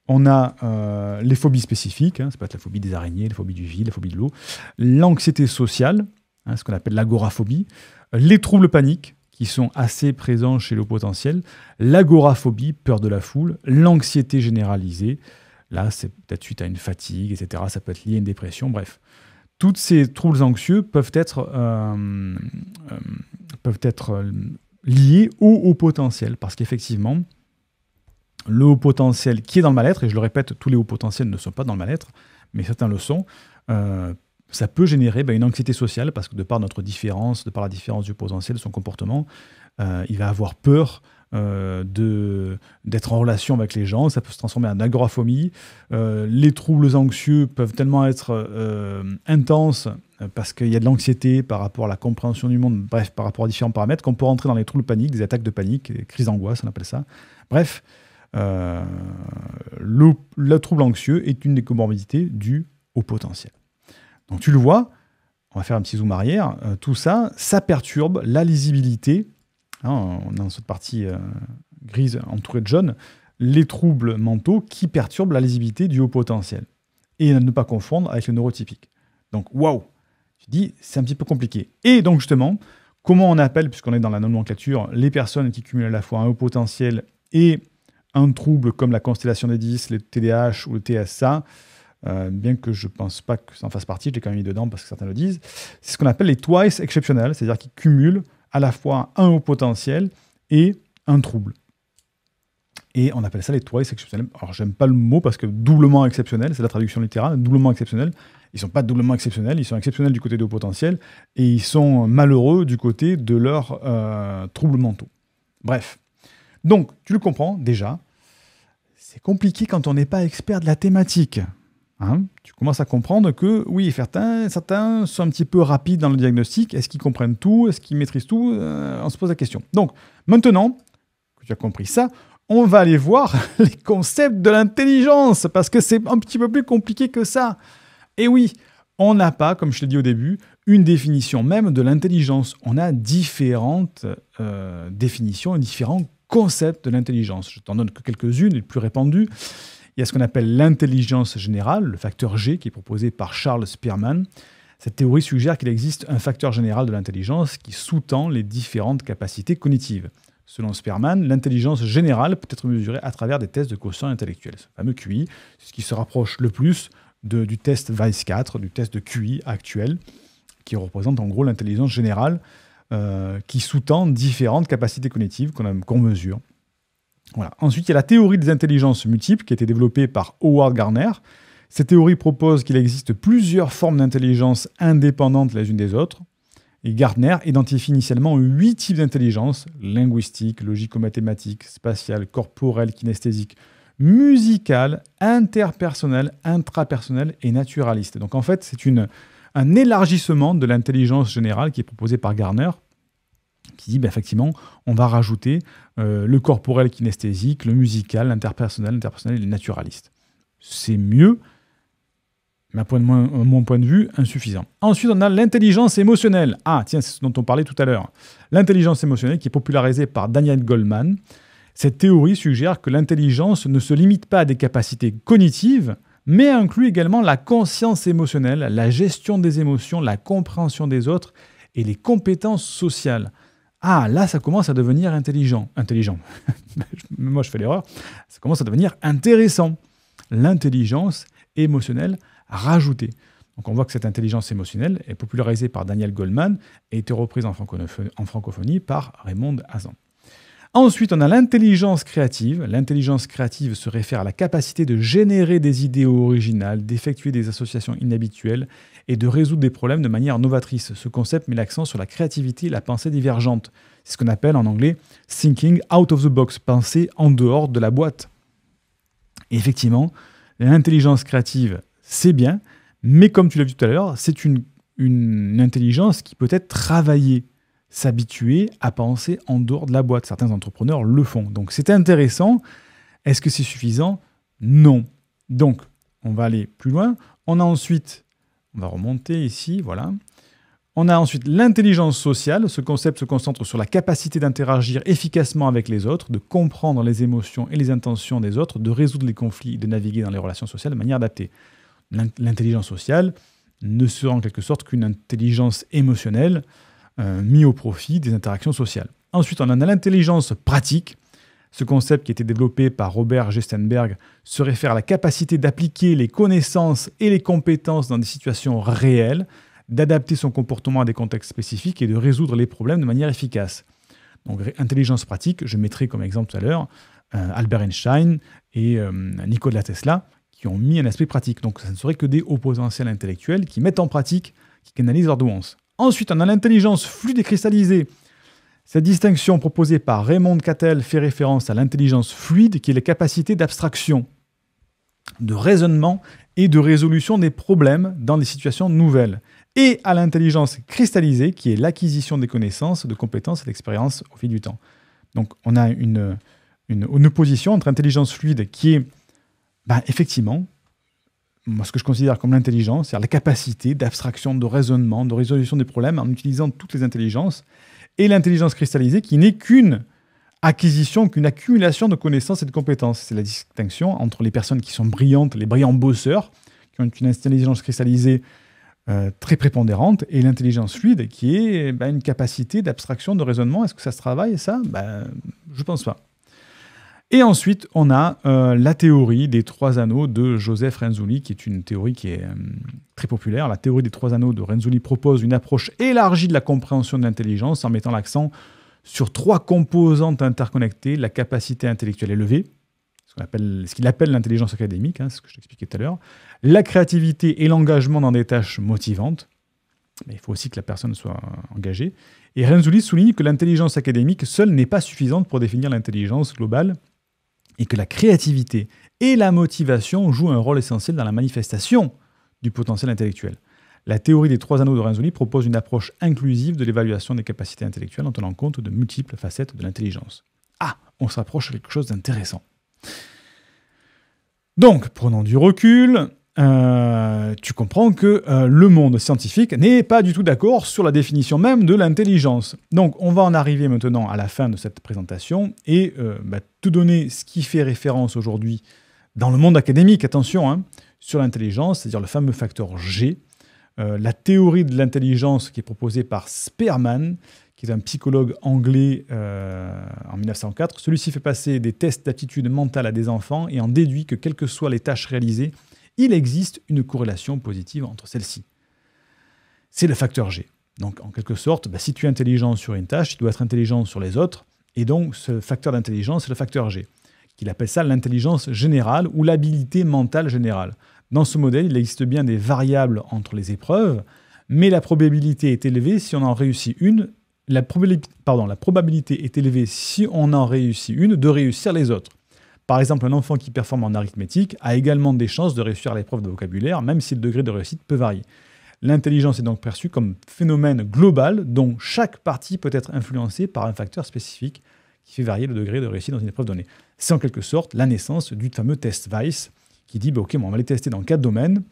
Speaker 1: On a les phobies spécifiques, ça peut être la phobie des araignées, la phobie du vide, la phobie de l'eau, l'anxiété sociale, ce qu'on appelle l'agoraphobie, les troubles paniques, qui sont assez présents chez le haut potentiel, l'agoraphobie, peur de la foule, l'anxiété généralisée, là c'est peut-être suite à une fatigue, etc., ça peut être lié à une dépression, bref. Tous ces troubles anxieux peuvent être liés au haut potentiel, parce qu'effectivement, le haut potentiel qui est dans le mal-être, et je le répète, tous les hauts potentiels ne sont pas dans le mal-être, mais certains le sont, ça peut générer une anxiété sociale, parce que de par notre différence, de par la différence du potentiel, de son comportement, il va avoir peur d'être en relation avec les gens, ça peut se transformer en agoraphobie. Les troubles anxieux peuvent tellement être intenses parce qu'il y a de l'anxiété par rapport à la compréhension du monde, bref, par rapport à différents paramètres, qu'on peut rentrer dans les troubles paniques, des attaques de panique, des crises d'angoisse, on appelle ça. Bref, le trouble anxieux est une des comorbidités dues au potentiel. Donc tu le vois, on va faire un petit zoom arrière, tout ça, ça perturbe la lisibilité. On est dans cette partie grise entourée de jaune, les troubles mentaux qui perturbent la lisibilité du haut potentiel. Et à ne pas confondre avec le neurotypique. Donc, waouh, tu dis, c'est un petit peu compliqué. Et donc, justement, comment on appelle, puisqu'on est dans la nomenclature, les personnes qui cumulent à la fois un haut potentiel et un trouble comme la constellation des 10, le TDAH ou le TSA, bien que je ne pense pas que ça en fasse partie, je l'ai quand même mis dedans parce que certains le disent. C'est ce qu'on appelle les twice exceptionnels, c'est-à-dire qu'ils cumulent à la fois un haut potentiel et un trouble. Et on appelle ça les twice exceptionnels. Alors, j'aime pas le mot parce que doublement exceptionnel, c'est la traduction littérale, doublement exceptionnel. Ils sont pas doublement exceptionnels, ils sont exceptionnels du côté de haut potentiel et ils sont malheureux du côté de leurs troubles mentaux. Bref. Donc, tu le comprends déjà, c'est compliqué quand on n'est pas expert de la thématique. Hein, tu commences à comprendre que, oui, certains sont un petit peu rapides dans le diagnostic. Est-ce qu'ils comprennent tout? Est-ce qu'ils maîtrisent tout? On se pose la question. Donc, maintenant que tu as compris ça, on va aller voir les concepts de l'intelligence, parce que c'est un petit peu plus compliqué que ça. Et oui, on n'a pas, comme je l'ai dit au début, une définition même de l'intelligence. On a différentes définitions et différents concepts de l'intelligence. Je t'en donne que quelques-unes, les plus répandues. Il y a ce qu'on appelle l'intelligence générale, le facteur G, qui est proposé par Charles Spearman. Cette théorie suggère qu'il existe un facteur général de l'intelligence qui sous-tend les différentes capacités cognitives. Selon Spearman, l'intelligence générale peut être mesurée à travers des tests de quotient intellectuel. Ce fameux QI, c'est ce qui se rapproche le plus du test Vice 4, du test de QI actuel, qui représente en gros l'intelligence générale qui sous-tend différentes capacités cognitives qu'on mesure. Voilà. Ensuite, il y a la théorie des intelligences multiples qui a été développée par Howard Gardner. Cette théorie propose qu'il existe plusieurs formes d'intelligence indépendantes les unes des autres. Et Gardner identifie initialement 8 types d'intelligence: linguistique, logico-mathématique, spatiale, corporelle, kinesthésique, musicale, interpersonnelle, intrapersonnelle et naturaliste. Donc en fait, c'est un élargissement de l'intelligence générale qui est proposé par Gardner, qui dit effectivement, on va rajouter le corporel kinesthésique, le musical, l'interpersonnel et le naturaliste. C'est mieux, mais à mon point de vue, insuffisant. Ensuite, on a l'intelligence émotionnelle. Ah, tiens, c'est ce dont on parlait tout à l'heure. L'intelligence émotionnelle qui est popularisée par Daniel Goleman. Cette théorie suggère que l'intelligence ne se limite pas à des capacités cognitives, mais inclut également la conscience émotionnelle, la gestion des émotions, la compréhension des autres et les compétences sociales. Ah, là, ça commence à devenir intelligent. Moi, je fais l'erreur. Ça commence à devenir intéressant. L'intelligence émotionnelle rajoutée. Donc, on voit que cette intelligence émotionnelle est popularisée par Daniel Goleman et a été reprise en francophonie par Raymond Hazan. Ensuite, on a l'intelligence créative. L'intelligence créative se réfère à la capacité de générer des idées originales, d'effectuer des associations inhabituelles et de résoudre des problèmes de manière novatrice. Ce concept met l'accent sur la créativité et la pensée divergente. C'est ce qu'on appelle en anglais « thinking out of the box », penser en dehors de la boîte. Et effectivement, l'intelligence créative, c'est bien, mais comme tu l'as vu tout à l'heure, c'est une intelligence qui peut être travaillée, s'habituer à penser en dehors de la boîte. Certains entrepreneurs le font. Donc c'est intéressant. Est-ce que c'est suffisant? Non. Donc, on va aller plus loin. On va remonter ici, voilà. On a ensuite l'intelligence sociale. Ce concept se concentre sur la capacité d'interagir efficacement avec les autres, de comprendre les émotions et les intentions des autres, de résoudre les conflits, de naviguer dans les relations sociales de manière adaptée. L'intelligence sociale ne sera en quelque sorte qu'une intelligence émotionnelle mis au profit des interactions sociales. Ensuite, on a l'intelligence pratique. Ce concept qui a été développé par Robert Gestenberg se réfère à la capacité d'appliquer les connaissances et les compétences dans des situations réelles, d'adapter son comportement à des contextes spécifiques et de résoudre les problèmes de manière efficace. Donc, intelligence pratique, je mettrai comme exemple tout à l'heure Albert Einstein et Nikola Tesla, qui ont mis un aspect pratique. Donc, ça ne serait que des hauts potentiels intellectuels qui mettent en pratique, qui canalisent leurs douances. Ensuite, on a l'intelligence fluide et cristallisée. Cette distinction proposée par Raymond Cattell fait référence à l'intelligence fluide, qui est la capacité d'abstraction, de raisonnement et de résolution des problèmes dans des situations nouvelles, et à l'intelligence cristallisée, qui est l'acquisition des connaissances, de compétences et d'expériences au fil du temps. Donc, on a une opposition entre intelligence fluide, qui est effectivement, moi, ce que je considère comme l'intelligence, c'est-à-dire la capacité d'abstraction, de raisonnement, de résolution des problèmes en utilisant toutes les intelligences, et l'intelligence cristallisée qui n'est qu'une acquisition, qu'une accumulation de connaissances et de compétences. C'est la distinction entre les personnes qui sont brillantes, les brillants bosseurs, qui ont une intelligence cristallisée très prépondérante, et l'intelligence fluide qui est une capacité d'abstraction, de raisonnement. Est-ce que ça se travaille, ça? Je ne pense pas. Et ensuite, on a la théorie des 3 anneaux de Joseph Renzulli, qui est une théorie qui est très populaire. La théorie des 3 anneaux de Renzulli propose une approche élargie de la compréhension de l'intelligence en mettant l'accent sur 3 composantes interconnectées: la capacité intellectuelle élevée, ce qu'il appelle l'intelligence académique, ce que je t'expliquais tout à l'heure, la créativité et l'engagement dans des tâches motivantes. Mais il faut aussi que la personne soit engagée. Et Renzulli souligne que l'intelligence académique seule n'est pas suffisante pour définir l'intelligence globale, et que la créativité et la motivation jouent un rôle essentiel dans la manifestation du potentiel intellectuel. La théorie des 3 anneaux de Renzulli propose une approche inclusive de l'évaluation des capacités intellectuelles en tenant compte de multiples facettes de l'intelligence. Ah, on se rapproche de quelque chose d'intéressant. Donc, prenons du recul, tu comprends que le monde scientifique n'est pas du tout d'accord sur la définition même de l'intelligence. Donc, on va en arriver maintenant à la fin de cette présentation et te donner ce qui fait référence aujourd'hui dans le monde académique, attention, sur l'intelligence, c'est-à-dire le fameux facteur G, la théorie de l'intelligence qui est proposée par Spearman, qui est un psychologue anglais en 1904. Celui-ci fait passer des tests d'aptitude mentale à des enfants et en déduit que, quelles que soient les tâches réalisées, il existe une corrélation positive entre celles-ci. C'est le facteur G. Donc, en quelque sorte, si tu es intelligent sur une tâche, tu dois être intelligent sur les autres. Et donc, ce facteur d'intelligence, c'est le facteur G. Il appelle ça l'intelligence générale ou l'habilité mentale générale. Dans ce modèle, il existe bien des variables entre les épreuves, mais la probabilité est élevée si on en réussit une. La probabilité est élevée si on en réussit une de réussir les autres. Par exemple, un enfant qui performe en arithmétique a également des chances de réussir l'épreuve de vocabulaire, même si le degré de réussite peut varier. L'intelligence est donc perçue comme phénomène global dont chaque partie peut être influencée par un facteur spécifique qui fait varier le degré de réussite dans une épreuve donnée. C'est en quelque sorte la naissance du fameux test Weiss qui dit on va les tester dans 4 domaines.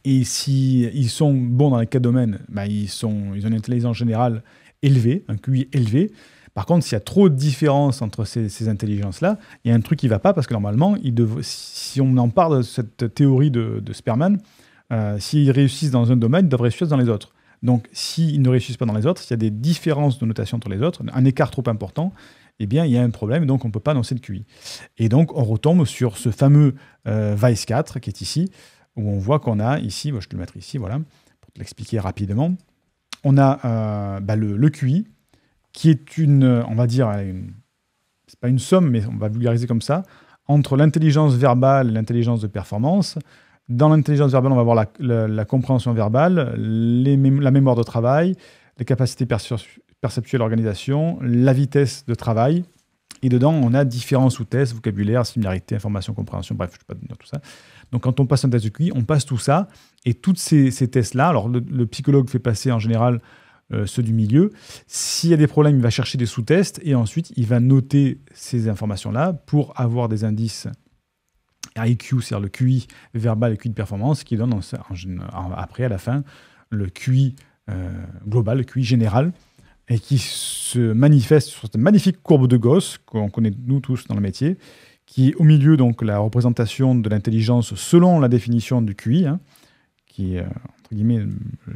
Speaker 1: Et s'ils sont bons dans les 4 domaines, ils ont une intelligence générale élevée, un QI élevé. Par contre, s'il y a trop de différences entre ces intelligences-là, il y a un truc qui ne va pas, parce que normalement, si on en parle de cette théorie de Spearman, s'ils réussissent dans un domaine, ils doivent réussir dans les autres. Donc, s'ils ne réussissent pas dans les autres, s'il y a des différences de notation entre les autres, un écart trop important, eh bien, il y a un problème, donc on ne peut pas annoncer de QI. Et donc, on retombe sur ce fameux Weiss 4, qui est ici, où on voit qu'on a ici, je vais te le mettre ici, voilà, pour te l'expliquer rapidement. On a le QI, qui est on va dire, c'est pas une somme, mais on va vulgariser comme ça, entre l'intelligence verbale et l'intelligence de performance. Dans l'intelligence verbale, on va avoir la compréhension verbale, la mémoire de travail, les capacités perceptuelles d'organisation, la vitesse de travail. Et dedans, on a différents sous-tests, vocabulaire, similarité, information, compréhension, bref, je ne vais pas te dire tout ça. Donc, quand on passe un test de QI, on passe tout ça. Et tous ces tests-là, alors le psychologue fait passer en général ceux du milieu. S'il y a des problèmes, il va chercher des sous-tests et ensuite, il va noter ces informations-là pour avoir des indices IQ, c'est-à-dire le QI verbal et le QI de performance, qui donne après, à la fin, le QI global, le QI général, et qui se manifeste sur cette magnifique courbe de Gauss qu'on connaît nous tous dans le métier, qui est au milieu, donc, la représentation de l'intelligence selon la définition du QI, qui est, entre guillemets,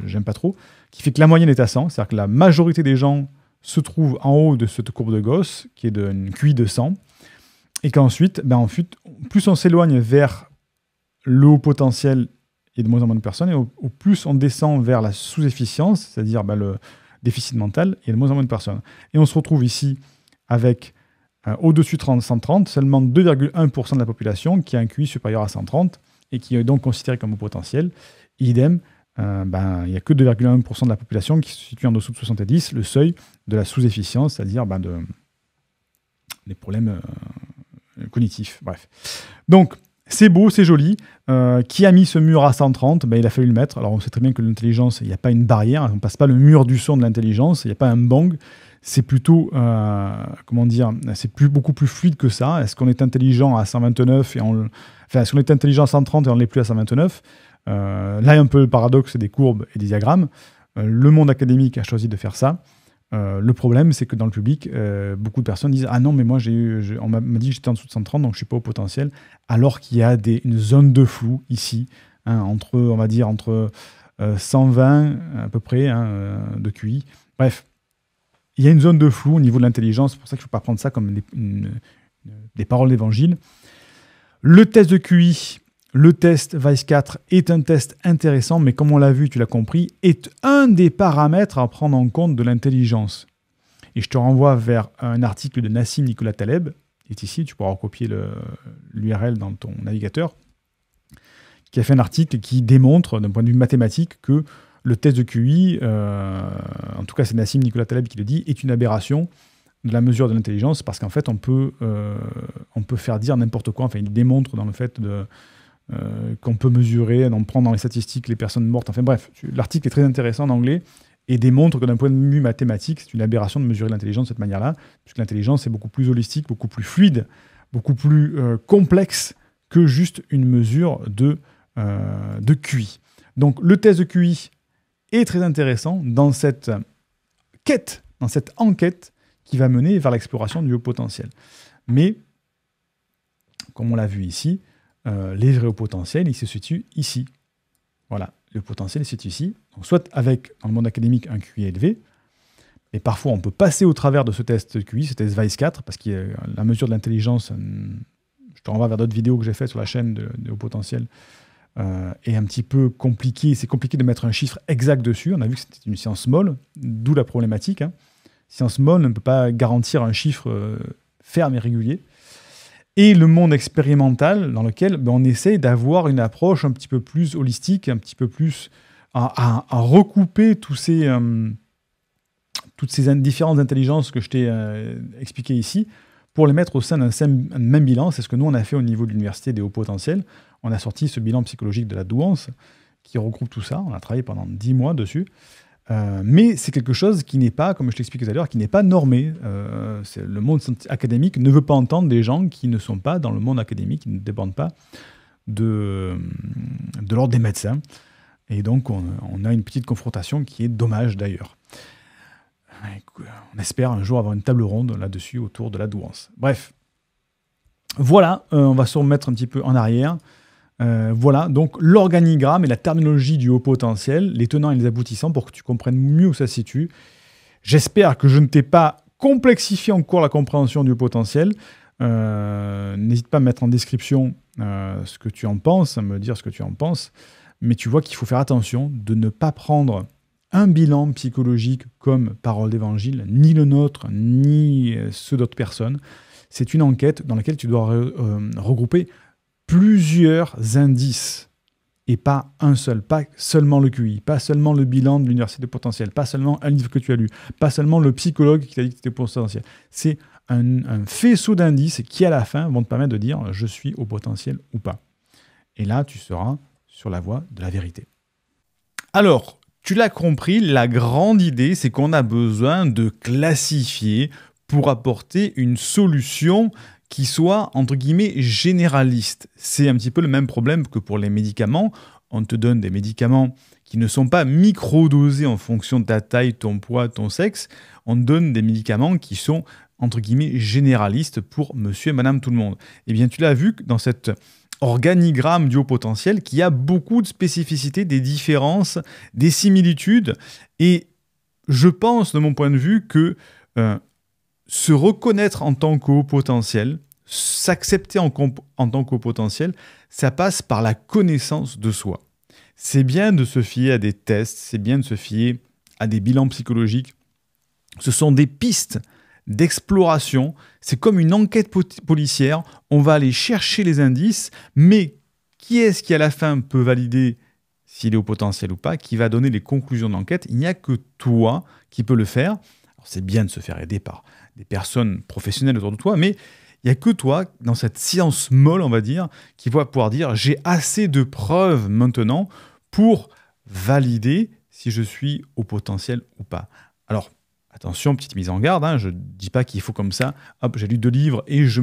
Speaker 1: j'aime pas trop, qui fait que la moyenne est à 100, c'est-à-dire que la majorité des gens se trouvent en haut de cette courbe de Gauss, qui est d'un QI de 100, et qu'ensuite, plus on s'éloigne vers le haut potentiel, il y a de moins en moins de personnes, et au plus on descend vers la sous-efficience, c'est-à-dire le déficit mental, il y a de moins en moins de personnes. Et on se retrouve ici avec, au-dessus de 130, seulement 2,1% de la population qui a un QI supérieur à 130, et qui est donc considéré comme haut potentiel. Idem, il n'y a que 2,1% de la population qui se situe en dessous de 70, le seuil de la sous-efficience, c'est-à-dire des problèmes cognitifs. Bref. Donc, c'est beau, c'est joli. Qui a mis ce mur à 130 ? Il a fallu le mettre. Alors, on sait très bien que l'intelligence, il n'y a pas une barrière. On ne passe pas le mur du son de l'intelligence. Il n'y a pas un bang. C'est plutôt, c'est beaucoup plus fluide que ça. Est-ce qu'on est intelligent à 129 est-ce qu'on est intelligent à 130 et on ne l'est plus à 129 ? Là, il y a un peu le paradoxe des courbes et des diagrammes. Le monde académique a choisi de faire ça. Le problème, c'est que dans le public, beaucoup de personnes disent « Ah non, mais moi, on m'a dit que j'étais en dessous de 130, donc je ne suis pas au potentiel. » Alors qu'il y a une zone de flou ici, entre 120 à peu près de QI. Bref, il y a une zone de flou au niveau de l'intelligence. C'est pour ça qu'il ne faut pas prendre ça comme des paroles d'évangile. Le test de QI, le test Vice4 est un test intéressant, mais comme on l'a vu, tu l'as compris, est un des paramètres à prendre en compte de l'intelligence. Et je te renvoie vers un article de Nassim Nicolas Taleb, qui est ici, tu pourras recopier l'URL dans ton navigateur, qui a fait un article qui démontre, d'un point de vue mathématique, que le test de QI, en tout cas c'est Nassim Nicolas Taleb qui le dit, est une aberration de la mesure de l'intelligence, parce qu'en fait on peut faire dire n'importe quoi. Enfin, il démontre dans le fait qu'on peut mesurer, on prend dans les statistiques les personnes mortes. Enfin bref, l'article est très intéressant en anglais et démontre que d'un point de vue mathématique, c'est une aberration de mesurer l'intelligence de cette manière-là, puisque l'intelligence est beaucoup plus holistique, beaucoup plus fluide, beaucoup plus complexe que juste une mesure de QI. Donc le test de QI est très intéressant dans cette quête, dans cette enquête qui va mener vers l'exploration du haut potentiel. Mais, comme on l'a vu ici, les vrais hauts potentiels, ils se situent ici. Voilà, le potentiel il se situe ici. Donc, soit avec, dans le monde académique, un QI élevé, et parfois on peut passer au travers de ce test QI, ce test Vice4, parce que la mesure de l'intelligence, je te renvoie vers d'autres vidéos que j'ai faites sur la chaîne de haut potentiel, est un petit peu compliqué. C'est compliqué de mettre un chiffre exact dessus. On a vu que c'était une science molle, d'où la problématique. Science molle ne peut pas garantir un chiffre ferme et régulier. Et le monde expérimental dans lequel on essaye d'avoir une approche un petit peu plus holistique, un petit peu plus à recouper toutes ces différentes intelligences que je t'ai expliquées ici pour les mettre au sein d'un même bilan. C'est ce que nous, on a fait au niveau de l'Université des hauts potentiels. On a sorti ce bilan psychologique de la douance qui regroupe tout ça. On a travaillé pendant 10 mois dessus. Mais c'est quelque chose qui n'est pas, comme je t'expliquais tout à l'heure, qui n'est pas normé. Le monde académique ne veut pas entendre des gens qui ne sont pas dans le monde académique, qui ne dépendent pas de l'ordre des médecins. Et donc, on a une petite confrontation qui est dommage d'ailleurs. On espère un jour avoir une table ronde là-dessus autour de la douance. Bref, voilà, on va se remettre un petit peu en arrière. Voilà, donc l'organigramme et la terminologie du haut potentiel, les tenants et les aboutissants pour que tu comprennes mieux où ça se situe. J'espère que je ne t'ai pas complexifié encore la compréhension du haut potentiel. N'hésite pas à mettre en description ce que tu en penses, à me dire ce que tu en penses. Mais tu vois qu'il faut faire attention de ne pas prendre un bilan psychologique comme parole d'évangile, ni le nôtre, ni ceux d'autres personnes. C'est une enquête dans laquelle tu dois regrouper plusieurs indices et pas un seul, pas seulement le QI, pas seulement le bilan de l'université de potentiel, pas seulement un livre que tu as lu, pas seulement le psychologue qui t'a dit que tu étais potentiel. C'est un faisceau d'indices qui, à la fin, vont te permettre de dire « je suis au potentiel ou pas ». Et là, tu seras sur la voie de la vérité. Alors, tu l'as compris, la grande idée, c'est qu'on a besoin de classifier pour apporter une solution qui soit, entre guillemets, généraliste. C'est un petit peu le même problème que pour les médicaments. On te donne des médicaments qui ne sont pas microdosés en fonction de ta taille, ton poids, ton sexe. On te donne des médicaments qui sont, entre guillemets, généralistes pour monsieur et madame tout le monde. Eh bien, tu l'as vu dans cet organigramme du haut potentiel qu'il y a beaucoup de spécificités, des différences, des similitudes. Et je pense, de mon point de vue, que se reconnaître en tant qu'haut potentiel, s'accepter en tant qu'haut potentiel, ça passe par la connaissance de soi. C'est bien de se fier à des tests, c'est bien de se fier à des bilans psychologiques. Ce sont des pistes d'exploration, c'est comme une enquête policière, on va aller chercher les indices, mais qui est-ce qui à la fin peut valider s'il est au potentiel ou pas, qui va donner les conclusions de l'enquête? Il n'y a que toi qui peux le faire. Alors, c'est bien de se faire aider par des personnes professionnelles autour de toi, mais il n'y a que toi, dans cette science molle, on va dire, qui va pouvoir dire « j'ai assez de preuves maintenant pour valider si je suis au potentiel ou pas ». Alors, attention, petite mise en garde, je ne dis pas qu'il faut comme ça, hop, j'ai lu 2 livres et je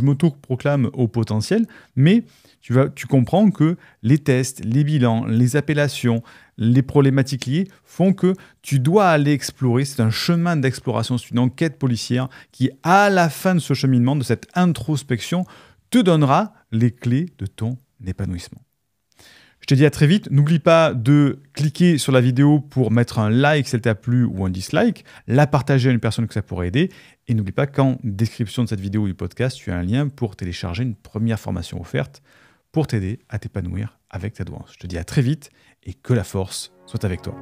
Speaker 1: m'auto-proclame au potentiel, mais tu comprends que les tests, les bilans, les appellations, les problématiques liées font que tu dois aller explorer. C'est un chemin d'exploration, c'est une enquête policière qui, à la fin de ce cheminement, de cette introspection, te donnera les clés de ton épanouissement. Je te dis à très vite. N'oublie pas de cliquer sur la vidéo pour mettre un like si elle t'a plu ou un dislike, la partager à une personne que ça pourrait aider. Et n'oublie pas qu'en description de cette vidéo ou du podcast, tu as un lien pour télécharger une première formation offerte pour t'aider à t'épanouir avec ta douance. Je te dis à très vite et que la force soit avec toi.